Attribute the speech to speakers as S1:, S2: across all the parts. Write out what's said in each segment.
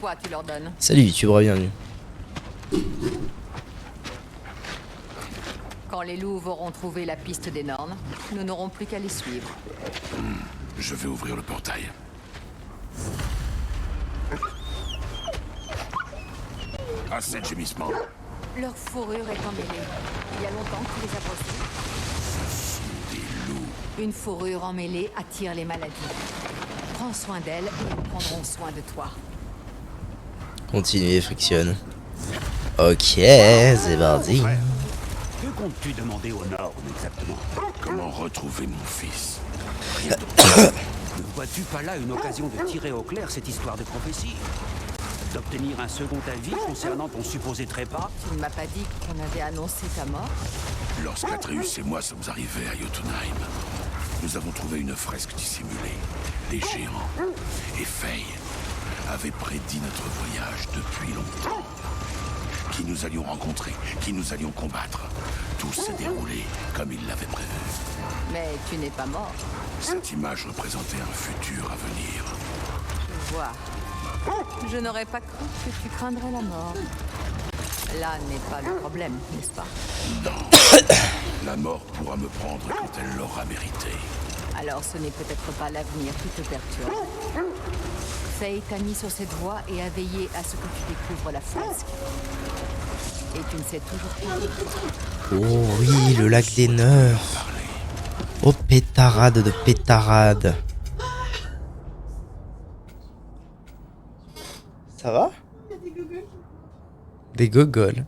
S1: Quoi tu leur donnes?
S2: Salut, tu es bienvenue.
S1: Quand les loups auront trouvé la piste des Nornes, nous n'aurons plus qu'à les suivre.
S3: Je vais ouvrir le portail. Assez de gémissements.
S1: Leur fourrure est emmêlée. Il y a longtemps que tu les as brossés.
S3: Des loups.
S1: Une fourrure emmêlée attire les maladies. Prends soin d'elles et elles prendront soin de toi.
S2: Continuez, frictionne. Ok, c'est parti.
S4: Que comptes-tu demander aux Nornes exactement?
S3: Comment retrouver mon fils?
S4: Ne vois-tu pas là une occasion de tirer au clair cette histoire de prophétie? D'obtenir un second avis concernant ton supposé trépas?
S1: Tu ne m'as pas dit qu'on avait annoncé ta mort?
S3: Lorsqu'Atreus et moi sommes arrivés à Jotunheim, nous avons trouvé une fresque dissimulée. Des géants. Et Faye avait prédit notre voyage depuis longtemps. Qui nous allions rencontrer, qui nous allions combattre. Tout s'est déroulé comme il l'avait prévu.
S1: Mais tu n'es pas mort.
S3: Cette image représentait un futur à venir.
S1: Je vois. Je n'aurais pas cru que tu craindrais la mort. Là n'est pas le problème, n'est-ce pas?
S3: Non. La mort pourra me prendre quand elle l'aura mérité.
S1: Alors ce n'est peut-être pas l'avenir qui te perturbe. Faye t'a mis sur cette voie et a veillé à ce que tu découvres la fresque. Et tu ne sais toujours pas.
S2: Oh oui, le lac des Nerfs. Oh, pétarade de pétarade. Ça va? Des gogoles.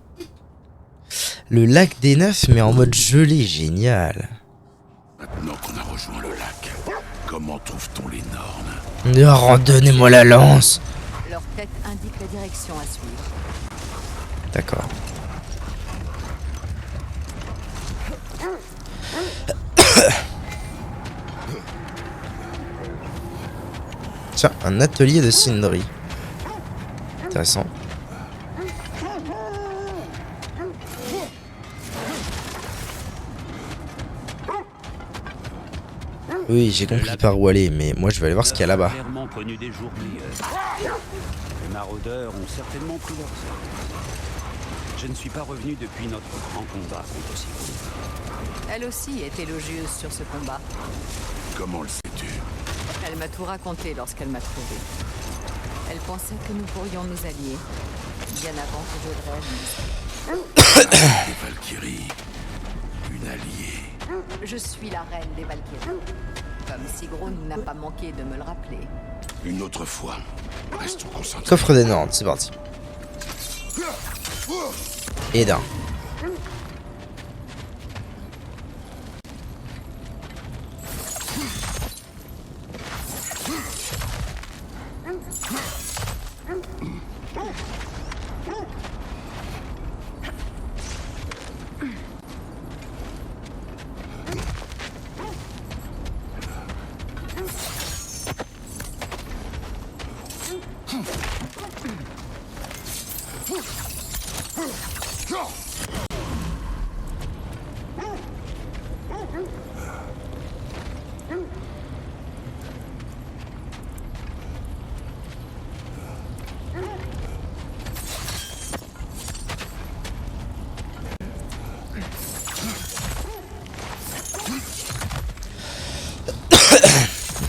S2: Le lac des Nerfs, mais en mode gelé, génial.
S3: Maintenant qu'on a rejoint le lac, comment trouve-t-on les Nornes?
S2: Oh, donnez-moi la lance.
S1: Leur tête indique la direction à suivre.
S2: D'accord. Tiens, un atelier de Sindri. Intéressant. Oui, j'ai compris par où aller, mais moi je vais aller voir ce qu'il y a là-bas.
S4: Clairement connu des jours meilleurs. Les maraudeurs ont certainement pris leur sort. Je ne suis pas revenu depuis notre grand combat contre Sigurd.
S1: Elle aussi est élogieuse sur ce combat.
S3: Comment le sais-tu?
S1: Elle m'a tout raconté lorsqu'elle m'a trouvé. Elle pensait que nous pourrions nous allier, bien avant que je le réalise.
S3: Des Valkyries. Une alliée.
S1: Je suis la reine des Valkyries. Comme Sigrun n'a pas manqué de me le rappeler.
S3: Une autre fois. Restons concentrés.
S2: Coffre des Nornes, c'est parti. Et d'un.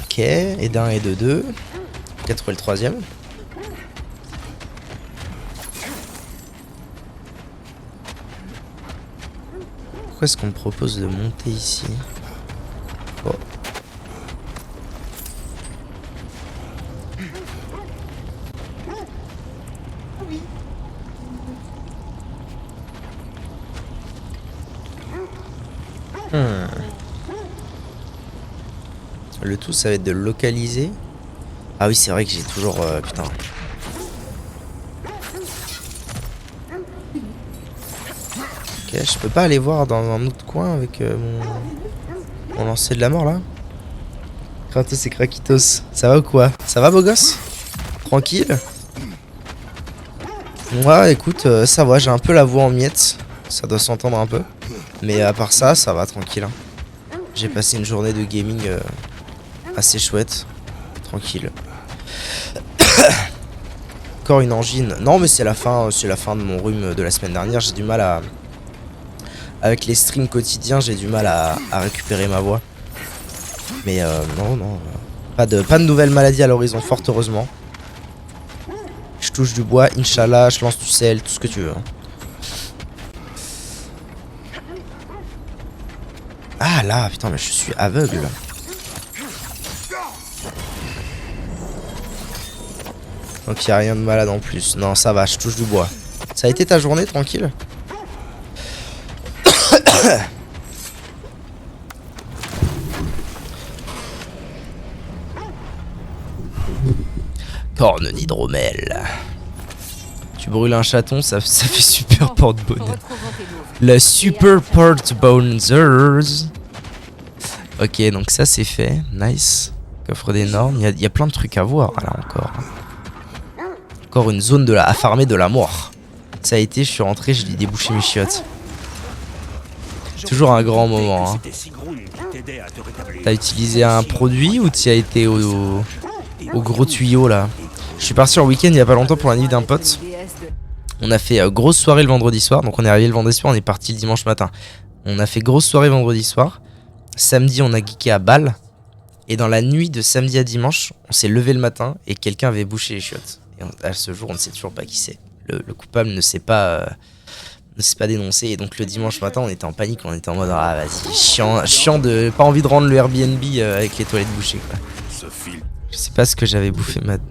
S2: Ok, et d'un et de deux. Peut-être trouver le troisième. Pourquoi est-ce qu'on me propose de monter ici? Oh. Le tout, ça va être de le localiser. Ah oui, c'est vrai que j'ai toujours... putain. Ok, je peux pas aller voir dans un autre coin avec mon lancer de la mort, là? Kratos et Krakitos, ça va ou quoi? Ça va, beau gosse? Tranquille? Ouais, écoute, ça va, j'ai un peu la voix en miettes. Ça doit s'entendre un peu. Mais à part ça, ça va, tranquille. J'ai passé une journée de gaming assez chouette. Tranquille. Encore une angine. Non mais c'est la fin de mon rhume de la semaine dernière. J'ai du mal à... Avec les streams quotidiens, j'ai du mal à récupérer ma voix. Mais non. Pas de nouvelles maladies à l'horizon, fort heureusement. Je touche du bois, Inch'Allah, je lance du sel, tout ce que tu veux. Ah là, putain, mais je suis aveugle. Donc il n'y a rien de malade en plus. Non, ça va, je touche du bois. Ça a été ta journée, tranquille? Corne d'hydromel. Tu brûles un chaton, ça fait super porte-bonheur. La super porte-bonheurs. Ok, donc ça c'est fait. Nice. Coffre des normes. Il y a plein de trucs à voir là encore. Encore une zone à farmer de la mort. Ça a été, je suis rentré, j'ai débouché mes chiottes. Toujours un grand moment. Hein. T'as utilisé un produit ou tu as été au gros tuyau là? Je suis parti en week-end il y a pas longtemps pour la nuit d'un pote. On a fait grosse soirée le vendredi soir. Donc on est arrivé le vendredi soir, on est parti le dimanche matin. On a fait grosse soirée vendredi soir. Samedi on a geeké à Bâle. Et dans la nuit de samedi à dimanche, on s'est levé le matin et quelqu'un avait bouché les chiottes. Et à ce jour on ne sait toujours pas qui c'est. Le coupable ne s'est pas dénoncé. Et donc le dimanche matin on était en panique. On était en mode ah vas-y, chiant de pas envie de rendre le Airbnb avec les toilettes bouchées quoi. Je sais pas ce que j'avais bouffé madame,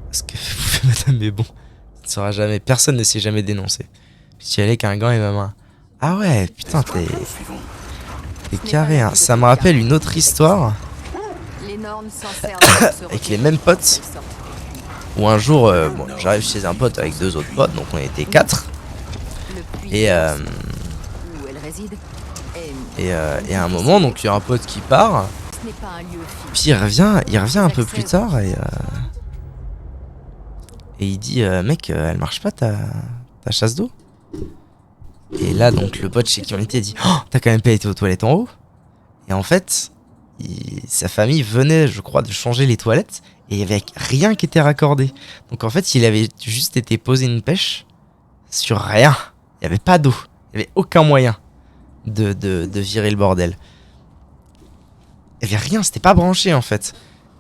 S2: mais bon, ça ne saura jamais. Personne ne s'est jamais dénoncé. Je suis allé avec un gant et ma main. Ah ouais, putain, t'es carré. Hein. Ça me rappelle une autre histoire avec les mêmes potes. Où un jour, bon, j'arrive chez un pote avec 2 autres potes, donc on était 4. Et à un moment, donc il y a un pote qui part. Puis il revient un peu plus tard et il dit mec, elle marche pas ta chasse d'eau. Et là donc le pote chez qui on était dit oh, t'as quand même pas été aux toilettes en haut. Et en fait sa famille venait je crois de changer les toilettes et il y avait rien qui était raccordé. Donc en fait il avait juste été poser une pêche sur rien. Il y avait pas d'eau, il y avait aucun moyen de virer le bordel. Il y avait rien, c'était pas branché en fait.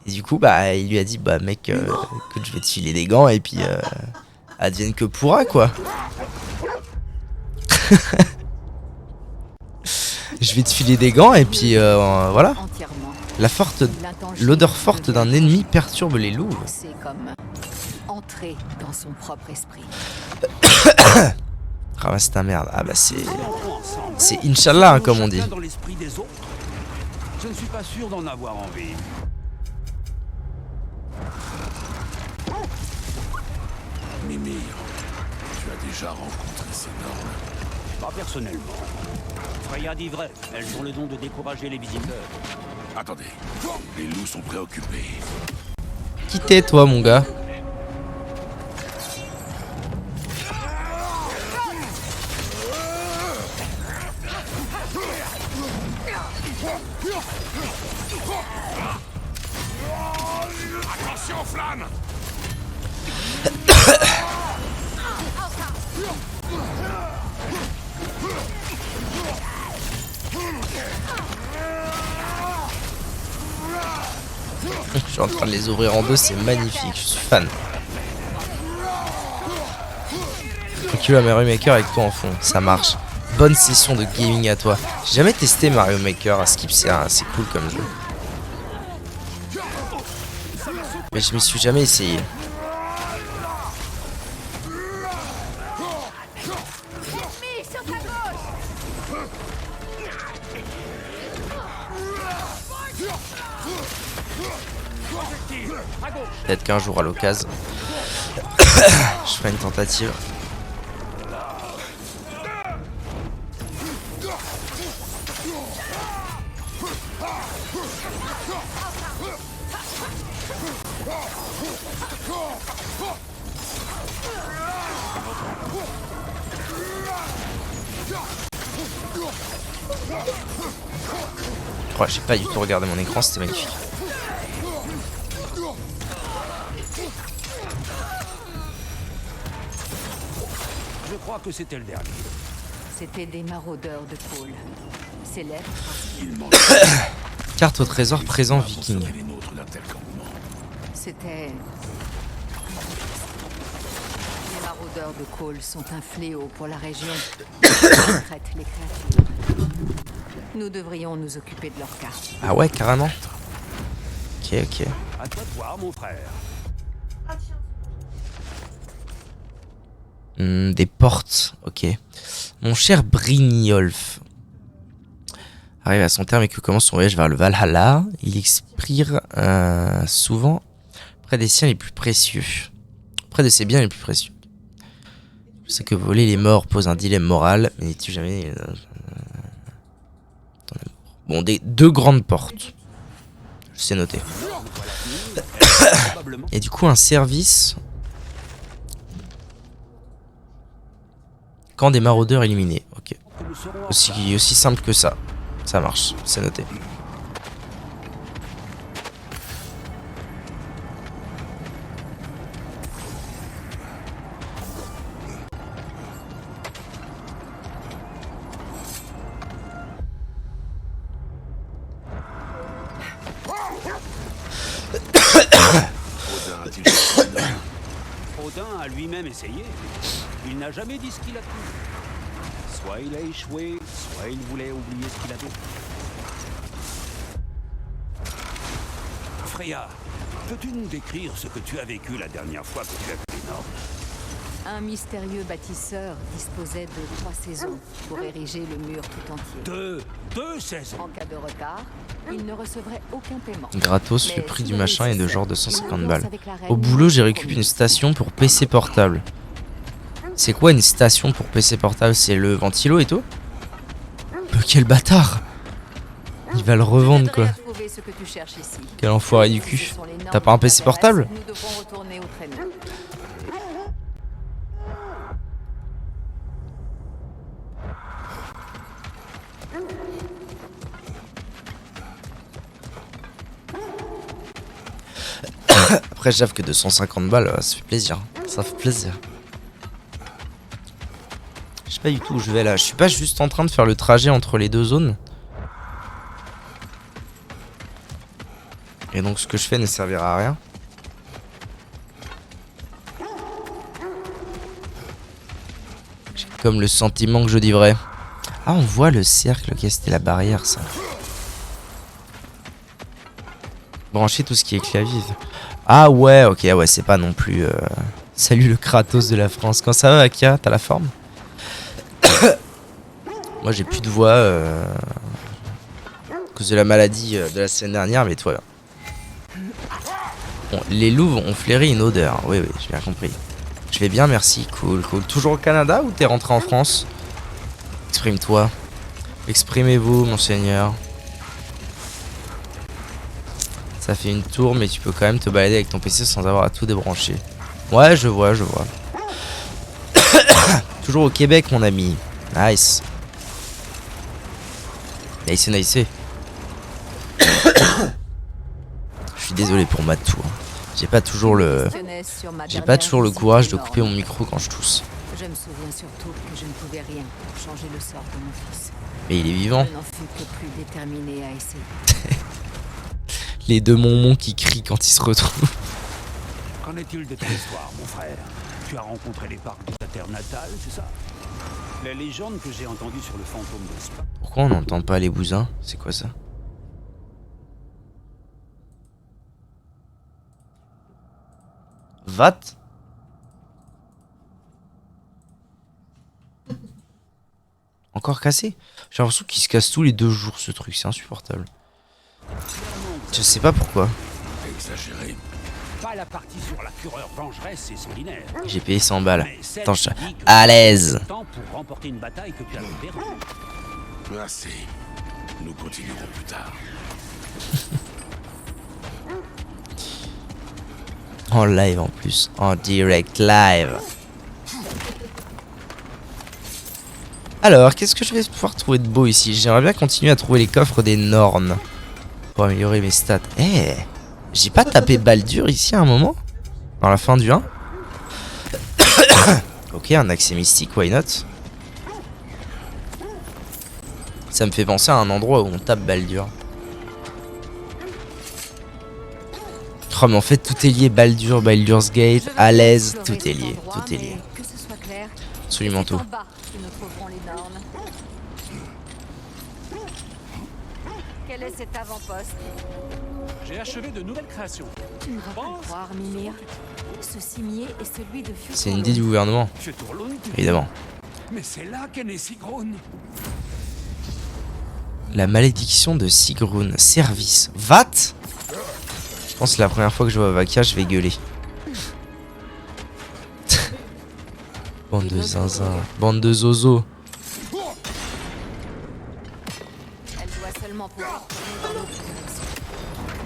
S2: Et du coup, bah, il lui a dit, bah mec, écoute, je vais te filer des gants et puis advienne que pourra quoi. Je vais te filer des gants et puis voilà. L'odeur forte d'un ennemi perturbe les loups.
S1: C'est comme entrer dans son propre esprit.
S2: Ramasse ta merde. Ah bah c'est Inch'Allah hein, comme on dit.
S4: Je ne suis pas sûr d'en avoir envie.
S3: Mimir, tu as déjà rencontré ces normes?
S4: Pas personnellement. Freya dit vrai, elles ont le don de décourager les visiteurs.
S3: Attendez, les loups sont préoccupés.
S2: Qui t'es toi mon gars?
S3: Attention aux flammes!
S2: Je suis en train de les ouvrir en deux, c'est magnifique, je suis fan. Tu as Mario Maker avec toi en fond, ça marche. Bonne session de gaming à toi. J'ai jamais testé Mario Maker à Skip, c'est cool comme jeu. Mais je m'y suis jamais essayé. Peut-être qu'un jour à l'occasion, je ferai une tentative. Oh, j'ai pas du tout regardé mon écran, c'était magnifique.
S4: Je crois que c'était le dernier.
S1: C'était des maraudeurs de Cole. Célèbres parce
S3: Il manque
S2: Carte au trésor présent
S3: pour
S2: viking.
S3: sauver les nôtres d'un tel campement.
S1: c'était... Les maraudeurs de Cole sont un fléau pour la région. Ils traitent les créatures. Nous devrions nous occuper de leur cas.
S2: Ah ouais, carrément. Ok, ok.
S4: À toi de voir, mon frère.
S2: Des portes, ok. Mon cher Brynjolf arrive à son terme et que commence son voyage vers le Valhalla. Il expire souvent près des siens les plus précieux. Près de ses biens les plus précieux. Je sais que voler les morts pose un dilemme moral, mais n'es-tu jamais... Bon, deux grandes portes. Je sais noter.
S4: Probablement.
S2: Et du coup, un service... Camp des maraudeurs éliminés. Ok.
S4: Que nous serons en
S2: Aussi simple que ça. Ça marche, c'est noté.
S3: Odin a-t-il choisi un homme?
S4: Odin a lui-même essayé. Il n'a jamais dit ce qu'il a pu. Soit il a échoué, soit il voulait oublier ce qu'il avait. Freya, peux-tu nous décrire ce que tu as vécu la dernière fois que tu as vu les Nords?
S1: Un mystérieux bâtisseur disposait de 3 saisons pour ériger le mur tout entier.
S4: Deux saisons.
S1: En cas de retard, il ne recevrait aucun paiement.
S2: Gratos,
S1: Mais
S2: le prix
S1: si
S2: du
S1: le
S2: machin est de
S1: nécessaire,
S2: genre de
S1: il
S2: 150
S1: avance
S2: balles.
S1: avec la reine
S2: Au boulot, j'ai
S1: pour
S2: récupéré une
S1: une
S2: station pour PC portable. C'est quoi une station pour PC portable? C'est le ventilo et tout? Quel bâtard! Il va le revendre quoi.
S1: J'aiderai à trouver ce que tu cherches ici.
S2: Quel enfoiré du
S1: Si
S2: cul.
S1: ce sont les normes
S2: T'as pas un
S1: qui
S2: PC
S1: t'intéressent,
S2: portable?
S1: Nous devrons retourner au traîneau.
S2: Après, j'avoue que 250 balles, ça fait plaisir. Ça fait plaisir. Je sais pas du tout où je vais là. Je suis pas juste en train de faire le trajet entre les deux zones. Et donc ce que je fais ne servira à rien. J'ai comme le sentiment que je dis vrai. Ah, on voit le cercle. Ok, c'était la barrière ça. Brancher tout ce qui est clavier. Ah ouais, ok, ouais, c'est pas non plus... Salut le Kratos de la France. Quand ça va, Akia, t'as la forme? Moi j'ai plus de voix à cause de la maladie de la semaine dernière, mais toi... Bon, les loups ont flairé une odeur. Oui, oui, j'ai bien compris. Je vais bien, merci. Cool, cool. Toujours au Canada ou t'es rentré en France? Exprime-toi. Exprimez-vous, monseigneur. Ça fait une tour, mais tu peux quand même te balader avec ton PC sans avoir à tout débrancher. Ouais, je vois, je vois. Toujours au Québec, mon ami. Nice. Nice, nice. Je suis désolé pour ma tour. J'ai pas toujours le... J'ai pas toujours le courage de couper mon micro quand je tousse.
S1: Je me souviens surtout que je ne pouvais rien pour changer le sort de mon fils.
S2: Mais il est vivant.
S1: Je n'en fus que plus déterminé à essayer.
S2: Les deux monmons qui crient quand ils se retrouvent.
S4: Qu'en est-il de ton histoire, mon frère? Tu as rencontré les parcs de ta terre natale, c'est ça? La légende que j'ai entendue sur le fantôme de Spa.
S2: Pourquoi on n'entend pas les bousins? C'est quoi ça? Vat? Encore cassé? J'ai l'impression qu'il se casse tous les 2 jours ce truc, c'est insupportable. Je sais pas pourquoi.
S3: Exagéré.
S4: Pas la partie sur la fureur vengeresse et sanguinaire.
S2: J'ai payé 100 balles.
S4: Mais celle
S2: Attends,
S4: qui dit que
S2: à l'aise.
S4: tu as le temps pour remporter une bataille que tu as perdue.
S3: Assez. Nous continuerons plus tard.
S2: En live en plus. En direct live. Alors, qu'est-ce que je vais pouvoir trouver de beau ici? J'aimerais bien continuer à trouver les coffres des Nornes. Pour améliorer mes stats. Eh, j'ai pas tapé Baldur ici à un moment? Dans la fin du 1? Ok, un accès mystique, why not? Ça me fait penser à un endroit où on tape Baldur. Oh mais en fait tout est lié, Baldur, Baldur's Gate, à l'aise, tout est lié, tout est lié.
S1: Que ce soit clair,
S2: Absolument tout.
S1: en bas que nous trouverons les normes. Quel est cet avant-poste?
S5: J'ai achevé de nouvelles créations.
S1: Tu ne vas pas le croire, Mimir. Ce cimier est celui de Fur'Turlund.
S2: C'est une idée du gouvernement,
S5: Fur'Turlund,
S2: évidemment.
S5: mais c'est là qu'est né Sigrun.
S2: La malédiction de Sigrun, service. Vat? Je pense que la première fois que je vois Vakia, je vais gueuler. Bande de zinzin, bande de zozo.
S1: Elle doit seulement pouvoir tourner dans l'autre direction.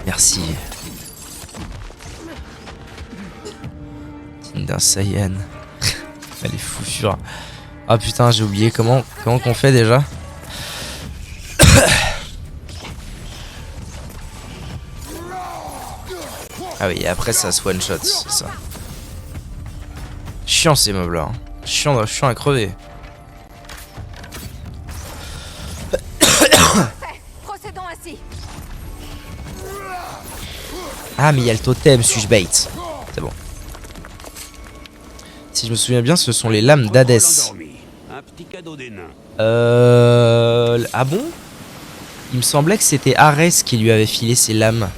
S2: Merci. Digne d'un Saiyan. Elle est fouffure. Ah putain, j'ai oublié comment qu'on fait déjà. Ah oui, et après ça se one shot, c'est ça. Chiant ces mobs là. Chiant à crever.
S1: Procédons ainsi.
S2: Ah mais il y a le totem, suis-je bait? C'est bon. Si je me souviens bien, ce sont les lames d'Hadès.
S4: Un petit cadeau des nains.
S2: Ah bon? Il me semblait que c'était Arès qui lui avait filé ses lames.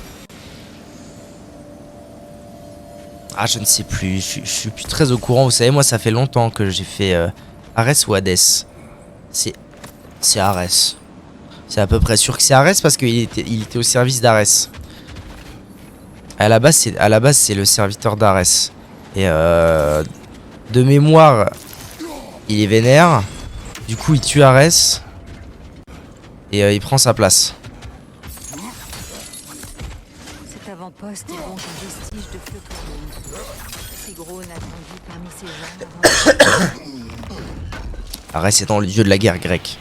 S2: Ah je ne sais plus, je suis plus très au courant. Vous savez, moi ça fait longtemps que j'ai fait Arès ou Hadès. C'est Arès. C'est à peu près sûr que c'est Arès parce qu'il était au service d'Arès. À la base c'est le serviteur d'Arès. Et de mémoire, il est vénère. Du coup il tue Arès. Et il prend sa place.
S1: Cet avant-poste est donc un vestige de Fur'Turlund. Sigrun a grandi parmi ces gens avant.
S2: Arès étant le dieu de la guerre grecque.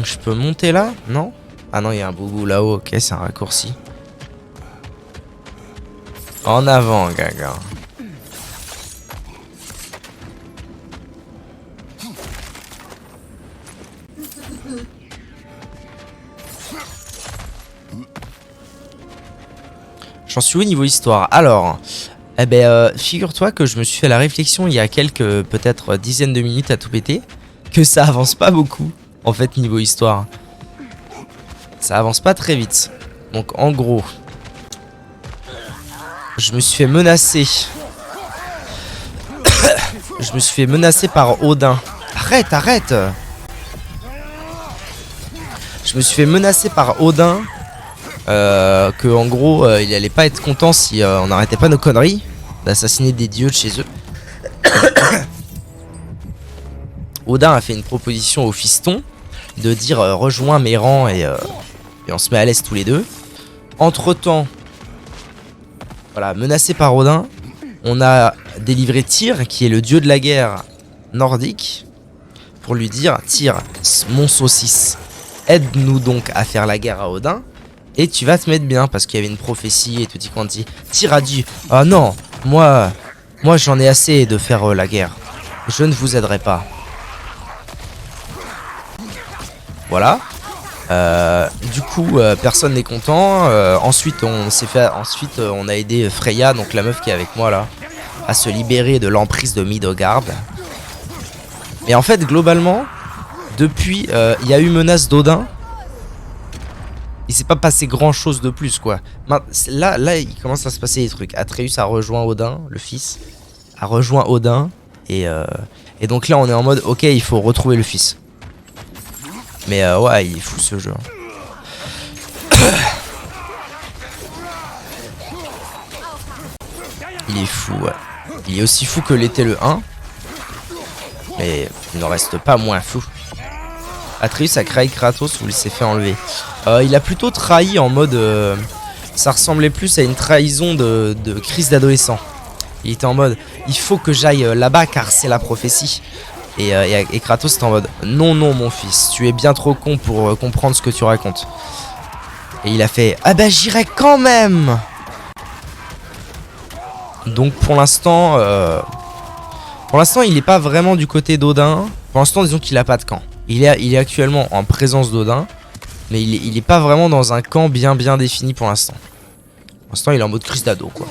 S2: Je peux monter là? Non? Ah non, il y a un boubou là-haut. Ok, c'est un raccourci. En avant, gaga. J'en suis où niveau histoire? Alors, eh ben, figure-toi que je me suis fait la réflexion il y a quelques, peut-être dizaines de minutes à tout péter, que ça avance pas beaucoup, en fait, niveau histoire. Ça avance pas très vite. Donc, en gros, je me suis fait menacer. Je me suis fait menacer par Odin. Arrête, arrête! Je me suis fait menacer par Odin. Que en gros il allait pas être content si on n'arrêtait pas nos conneries d'assassiner des dieux de chez eux. Odin a fait une proposition au fiston de dire rejoins mes rangs et on se met à l'aise tous les deux. Entre temps, voilà, menacé par Odin, on a délivré Tyr qui est le dieu de la guerre nordique pour lui dire Tyr, mon saucisse, aide-nous donc à faire la guerre à Odin. Et tu vas te mettre bien parce qu'il y avait une prophétie et tout dit quanti. Tyr a dit ah non, moi j'en ai assez de faire la guerre. Je ne vous aiderai pas. Voilà. Du coup, personne n'est content. Ensuite, on a aidé Freya, donc la meuf qui est avec moi là, à se libérer de l'emprise de Midgard. Et en fait, globalement, depuis, il y a eu menace d'Odin. Il s'est pas passé grand chose de plus quoi. Là il commence à se passer des trucs. Atreus a rejoint Odin, le fils. A rejoint Odin. Et donc là on est en mode ok, il faut retrouver le fils. Mais ouais, il est fou ce jeu. Il est fou, ouais. Il est aussi fou que l'était le 1. Mais il n'en reste pas moins fou. Atreus a trahi Kratos ou il s'est fait enlever. Il a plutôt trahi en mode... ça ressemblait plus à une trahison de crise d'adolescent. Il était en mode, il faut que j'aille là-bas car c'est la prophétie. Et Kratos était en mode, non, non, mon fils, tu es bien trop con pour comprendre ce que tu racontes. Et il a fait, ah bah j'irai quand même. Donc pour l'instant, il n'est pas vraiment du côté d'Odin. Pour l'instant, disons qu'il a pas de camp. Il est actuellement en présence d'Odin, mais il est pas vraiment dans un camp bien défini pour l'instant. Pour l'instant, il est en mode crise d'ado, quoi.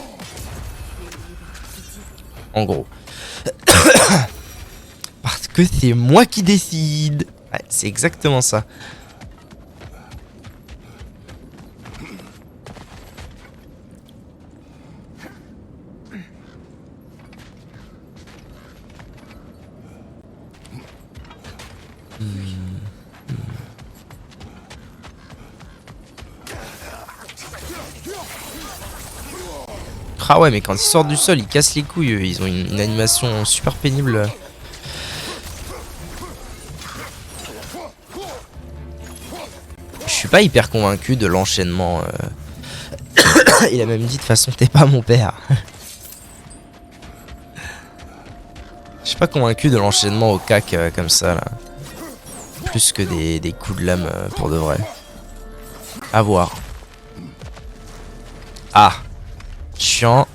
S2: En gros. Parce que c'est moi qui décide. Ouais, c'est exactement ça. Ah ouais, mais quand ils sortent du sol, ils cassent les couilles. Ils ont une animation super pénible. Je suis pas hyper convaincu de l'enchaînement. Il a même dit de toute façon, t'es pas mon père. Je suis pas convaincu de l'enchaînement au cac comme ça là. Plus que des coups de lame pour de vrai. À voir. Ah. Chiant.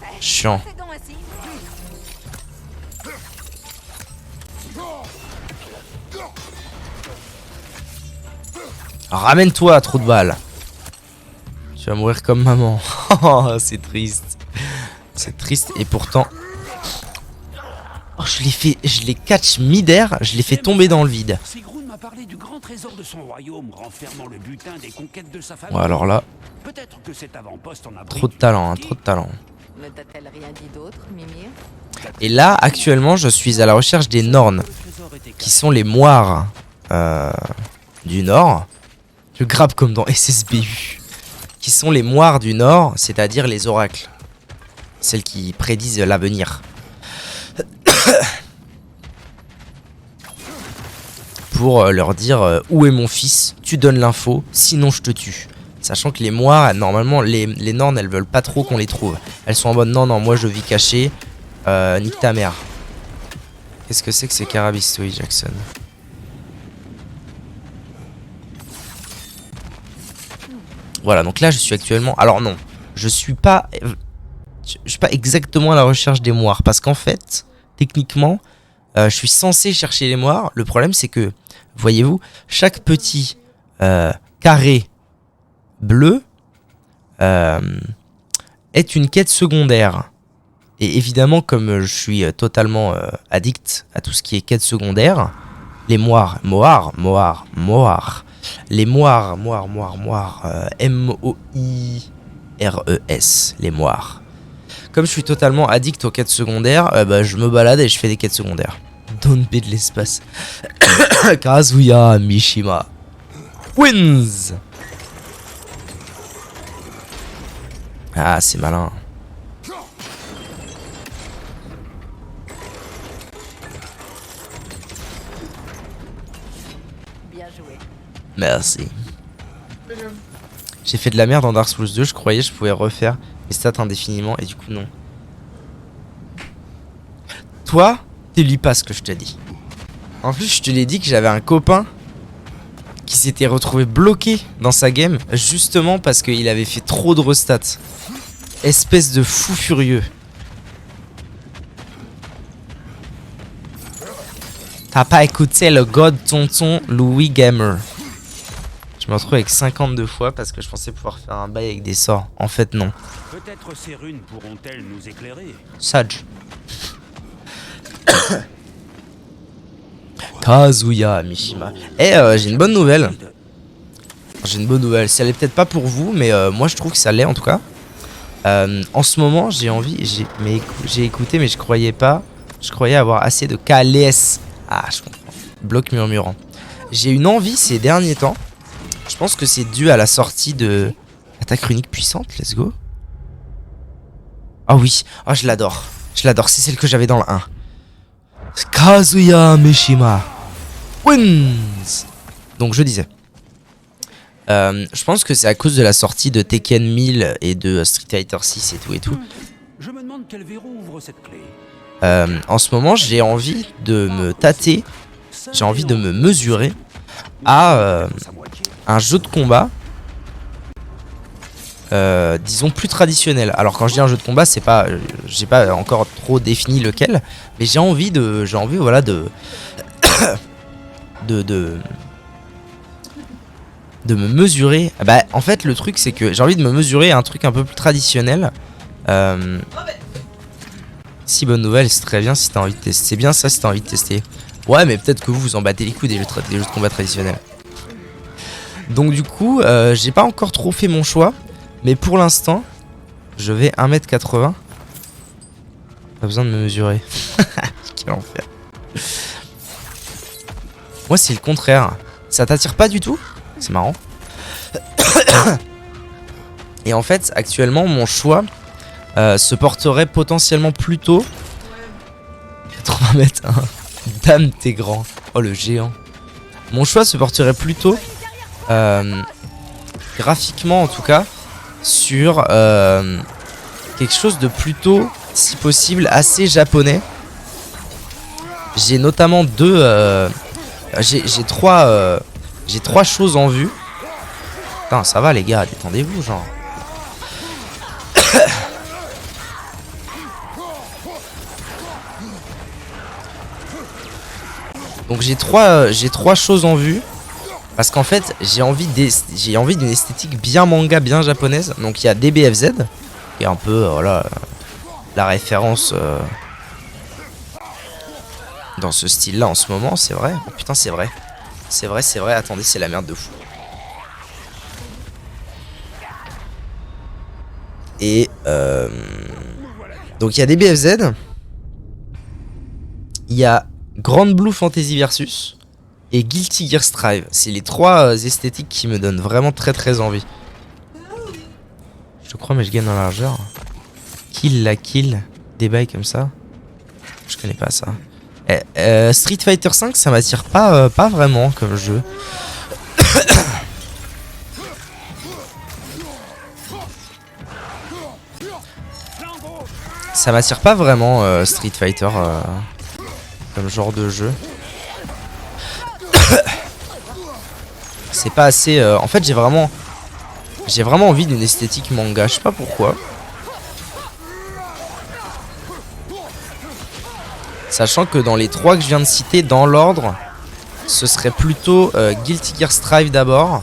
S2: Ramène-toi, trou de balle. Tu vas mourir comme maman. C'est triste. C'est triste et pourtant... Oh, je l'ai catch mid-air, je l'ai fait tomber dans le vide.
S4: Sigrun m'a parlé du grand trésor de son royaume, renfermant le butin des conquêtes de sa famille.
S2: Ouais, alors là...
S4: Peut-être que cet avant-poste en a
S2: Trop de talent, hein, trop de talent.
S1: Ne t'a-t-elle rien dit d'autre, Mimir?
S2: Et là, actuellement, je suis à la recherche des Norns, qui sont les moires du Nord. Je grappe comme dans SSBU. Qui sont les moires du Nord, c'est-à-dire les oracles. Celles qui prédisent l'avenir. Pour leur dire où est mon fils, tu donnes l'info, sinon je te tue. Sachant que les moires, normalement, les Norns, elles veulent pas trop qu'on les trouve. Elles sont en mode non, moi je vis caché. Nique ta mère. Qu'est-ce que c'est que ces carabistouilles, Jackson? Voilà, donc là je suis actuellement... Alors non, je suis pas exactement à la recherche des moires. Parce qu'en fait, techniquement, je suis censé chercher les moires. Le problème c'est que, voyez-vous, chaque petit carré bleu est une quête secondaire. Et évidemment, comme je suis totalement addict à tout ce qui est quête secondaire, les moires, les moires, M-O-I-R-E-S, les moires. Comme je suis totalement addict aux quêtes secondaires, bah, je me balade et je fais des quêtes secondaires. Don't be de l'espace. Kazuya Mishima wins. Ah, c'est malin.
S1: Bien joué.
S2: Merci. J'ai fait de la merde dans Dark Souls 2, je croyais que je pouvais refaire les stats indéfiniment et du coup non. Toi, tu lis pas ce que je te dis. En plus, je te l'ai dit que j'avais un copain qui s'était retrouvé bloqué dans sa game justement parce qu'il avait fait trop de restats. Espèce de fou furieux. T'as pas écouté le god tonton Louis Gamer. Je me retrouve avec 52 fois parce que je pensais pouvoir faire un bail avec des sorts. En fait, non.
S4: Peut-être ces runes pourront-elles nous éclairer.
S2: Sage. Kazuya Mishima. Et j'ai une bonne nouvelle. J'ai une bonne nouvelle. Ça l'est peut-être pas pour vous, mais moi je trouve que ça l'est en tout cas. En ce moment, j'ai envie. J'ai écouté, mais je croyais pas. Je croyais avoir assez de KLS. Ah, je comprends. Bloc murmurant. J'ai une envie ces derniers temps. Je pense que c'est dû à la sortie de Attaque runique puissante. Let's go. Ah oui. Ah, je l'adore. Je l'adore. C'est celle que j'avais dans le 1. Kazuya Mishima wins. Donc je disais. Je pense que c'est à cause de la sortie de Tekken 1000 et de Street Fighter 6 et tout et tout.
S4: Je me demande quel verrou ouvre cette clé?
S2: En ce moment, j'ai envie de me tâter, j'ai envie de me mesurer à un jeu de combat, disons plus traditionnel. Alors quand je dis un jeu de combat, c'est pas, j'ai pas encore trop défini lequel, mais j'ai envie voilà de me mesurer. Bah en fait le truc c'est que j'ai envie de me mesurer à un truc un peu plus traditionnel. Si bonne nouvelle, c'est très bien si t'as envie de tester. C'est bien ça si t'as envie de tester. Ouais mais peut-être que vous vous en battez les couilles des jeux de combat traditionnels. Donc du coup j'ai pas encore trop fait mon choix. Mais pour l'instant je vais 1m80. Pas besoin de me mesurer. Quel enfer. Moi c'est le contraire. Ça t'attire pas du tout? C'est marrant. Et en fait actuellement mon choix se porterait potentiellement plutôt 80 mètres hein. Dame t'es grand. Oh le géant. Mon choix se porterait plutôt graphiquement en tout cas sur quelque chose de plutôt si possible assez japonais. J'ai notamment j'ai trois choses en vue. Putain ça va les gars, détendez-vous genre. Donc j'ai trois choses en vue. Parce qu'en fait j'ai envie d'une esthétique bien manga, bien japonaise. Donc il y a DBFZ qui est un peu voilà la référence dans ce style là en ce moment. C'est vrai. Oh putain c'est vrai. C'est vrai. Attendez c'est la merde de fou. Et donc il y a DBFZ. Il y a Grand Blue Fantasy Versus et Guilty Gear Strive. C'est les trois esthétiques qui me donnent vraiment très envie. Je crois mais je gagne en largeur. Kill la kill. Des bails comme ça. Je connais pas ça. Street Fighter 5 ça m'attire pas vraiment comme jeu. Ça m'attire pas vraiment Street Fighter comme genre de jeu. C'est pas assez en fait j'ai vraiment envie d'une esthétique manga, je sais pas pourquoi. Sachant que dans les trois que je viens de citer dans l'ordre, ce serait plutôt Guilty Gear Strive d'abord.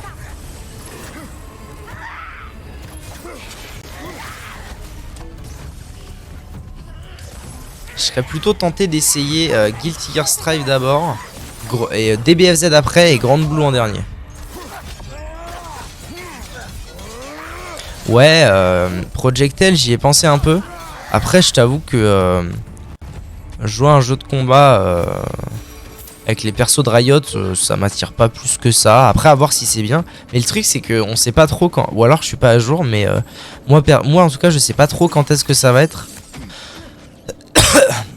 S2: Je serais plutôt tenté d'essayer Guilty Gear Strive d'abord et DBFZ après et Grand Blue en dernier. Ouais, Project L, j'y ai pensé un peu. Après, je t'avoue que jouer à un jeu de combat avec les persos de Riot, ça m'attire pas plus que ça. Après, à voir si c'est bien. Mais le truc, c'est qu'on sait pas trop quand. Ou alors, je suis pas à jour, mais moi, en tout cas, je sais pas trop quand est-ce que ça va être.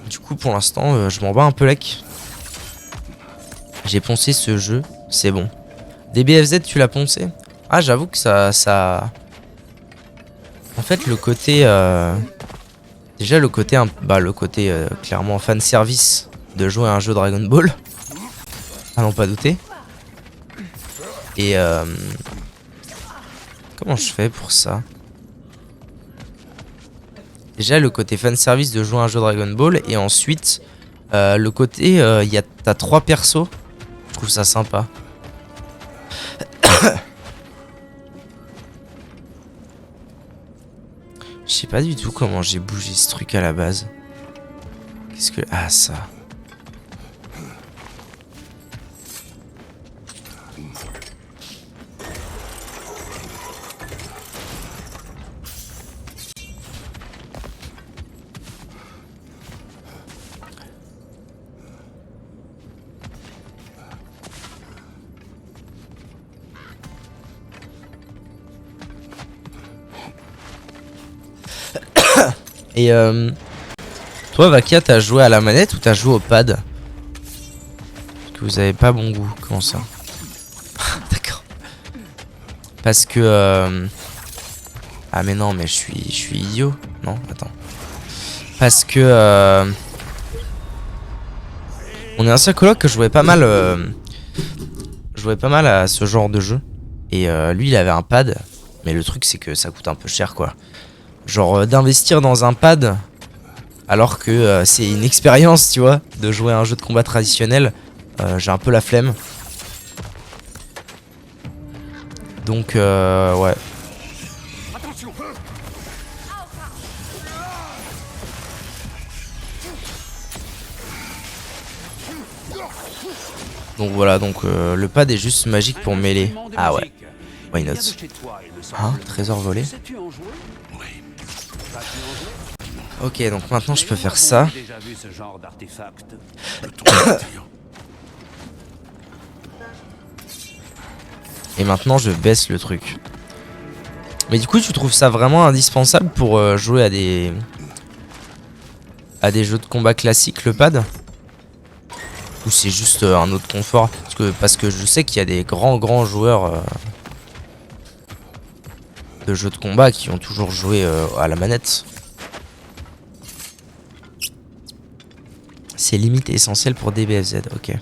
S2: Du coup, pour l'instant, je m'en bats un peu lec. J'ai poncé ce jeu, c'est bon. DBFZ, tu l'as poncé? Ah, j'avoue que ça... En fait, le côté... Déjà, le côté clairement fan service de jouer à un jeu Dragon Ball. À n'en pas douter. Et... Comment je fais pour ça? Déjà le côté fan service de jouer à un jeu Dragon Ball. Et ensuite le côté t'as 3 persos. Je trouve ça sympa. Je sais pas du tout comment j'ai bougé ce truc à la base. Qu'est-ce que... Ah ça. Et toi Vakia, t'as joué à la manette ou t'as joué au pad? Parce que vous avez pas bon goût. Comment ça? D'accord. Parce que ah mais non mais je suis idiot. Non attends. Parce que on est un seul coloc que je jouais pas mal à ce genre de jeu. Et lui il avait un pad. Mais le truc c'est que ça coûte un peu cher quoi. Genre d'investir dans un pad alors que c'est une expérience, tu vois, de jouer à un jeu de combat traditionnel. J'ai un peu la flemme. Donc ouais. Donc voilà, donc le pad est juste magique pour mêler. Ah ouais. Why not? Hein? Trésor volé. Ok, donc maintenant je peux faire ça. Et maintenant je baisse le truc. Mais du coup tu trouves ça vraiment indispensable pour jouer à des jeux de combat classiques, le pad? Ou c'est juste un autre confort? Parce que je sais qu'il y a des grands joueurs de jeux de combat qui ont toujours joué à la manette. C'est limite essentiel pour DBFZ, ok.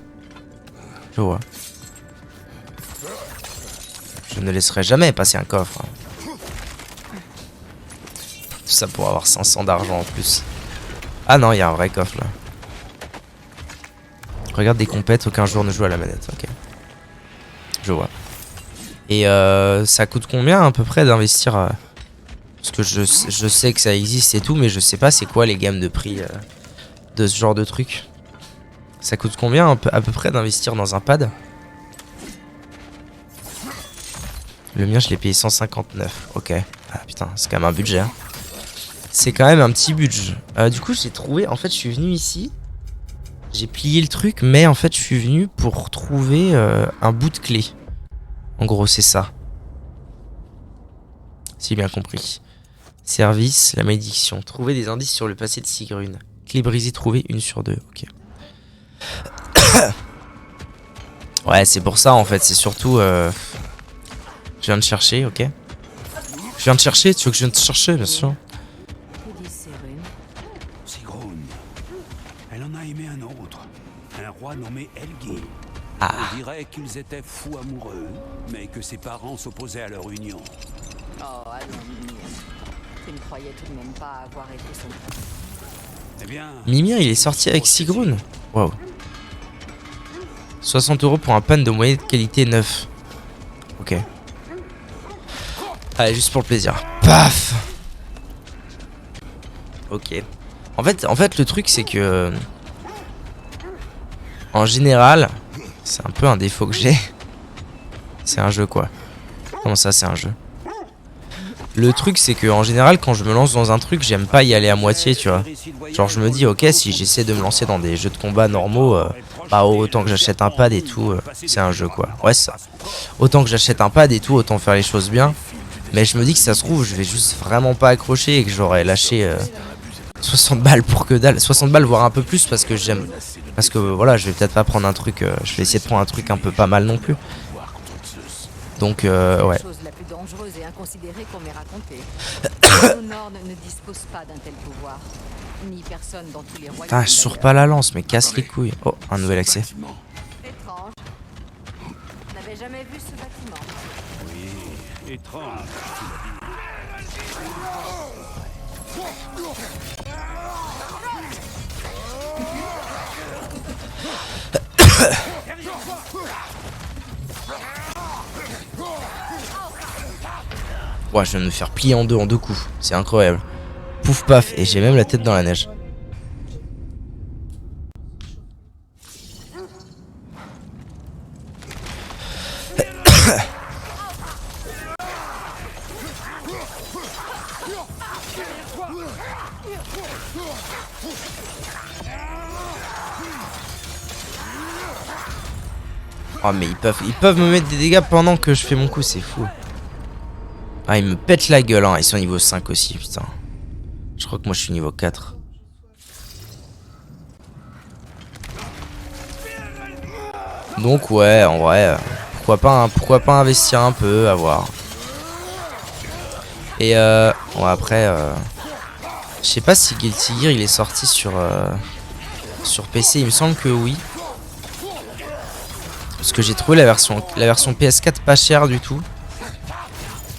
S2: Je vois. Je ne laisserai jamais passer un coffre. Tout ça pour avoir 500 d'argent en plus. Ah non, il y a un vrai coffre là. Regarde des compètes, aucun joueur ne joue à la manette, ok. Je vois. Et ça coûte combien à peu près d'investir parce que je sais que ça existe et tout, mais je sais pas c'est quoi les gammes de prix de ce genre de truc. Ça coûte combien à peu près d'investir dans un pad? Le mien je l'ai payé 159, ok. Ah putain, c'est quand même un budget hein. C'est quand même un petit budget. Du coup j'ai trouvé, en fait je suis venu ici. J'ai plié le truc, mais en fait je suis venu pour trouver un bout de clé. En gros c'est ça. Si j'ai bien compris. Service, la malédiction. Trouver des indices sur le passé de Sigrun. Clé brisée trouvée, 1 sur 2, ok. Ouais c'est pour ça en fait, c'est surtout... Je viens de chercher, ok. Je viens de chercher, tu veux que je vienne te chercher bien sûr.
S4: Sigrun. Elle en a aimé un autre. Un roi nommé Helgi.
S2: Ah.
S4: On dirait qu'ils étaient fous amoureux, mais que ses parents s'opposaient à leur union.
S1: Oh, allons, Mimir. Tu ne croyais tout de même pas avoir été son...
S4: Eh bien...
S2: Mimir il est sorti avec Sigrun. Waouh. 60 € pour un pan de moyenne qualité neuf. Ok. Allez, juste pour le plaisir. Paf. Ok. En fait, le truc c'est que... En général... C'est un peu un défaut que j'ai. C'est un jeu quoi. Comment ça c'est un jeu? Le truc c'est que en général quand je me lance dans un truc j'aime pas y aller à moitié tu vois. Genre je me dis ok si j'essaie de me lancer dans des jeux de combat normaux bah autant que j'achète un pad et tout c'est un jeu quoi. Ouais ça. Autant que j'achète un pad et tout autant faire les choses bien. Mais je me dis que ça se trouve je vais juste vraiment pas accrocher et que j'aurais lâché 60 balles pour que dalle. 60 balles voire un peu plus parce que j'aime. Parce que voilà je vais peut-être pas prendre un truc je vais essayer de prendre un truc un peu pas mal non plus. Donc ouais.
S1: La plus dangereuse et inconsidérée qu'on m'ait racontée. Nos Nord ne dispose pas d'un tel pouvoir. Ni personne dans tous les royaumes.
S2: Putain, je sors pas la lance, mais casse les couilles. Oh, un nouvel accès.
S1: Étrange. On n'avait jamais vu ce bâtiment.
S4: Oui, étrange.
S2: Ouais, je viens de me faire plier en deux coups. C'est incroyable. Pouf paf, et j'ai même la tête dans la neige. Oh mais ils peuvent me mettre des dégâts pendant que je fais mon coup, c'est fou. Ah ils me pètent la gueule hein, ils sont niveau 5 aussi putain. Je crois que moi je suis niveau 4. Donc ouais en vrai pourquoi pas investir un peu à voir. Et bon après Je sais pas si Guilty Gear il est sorti sur PC, il me semble que oui. Parce que j'ai trouvé la version PS4 pas chère du tout.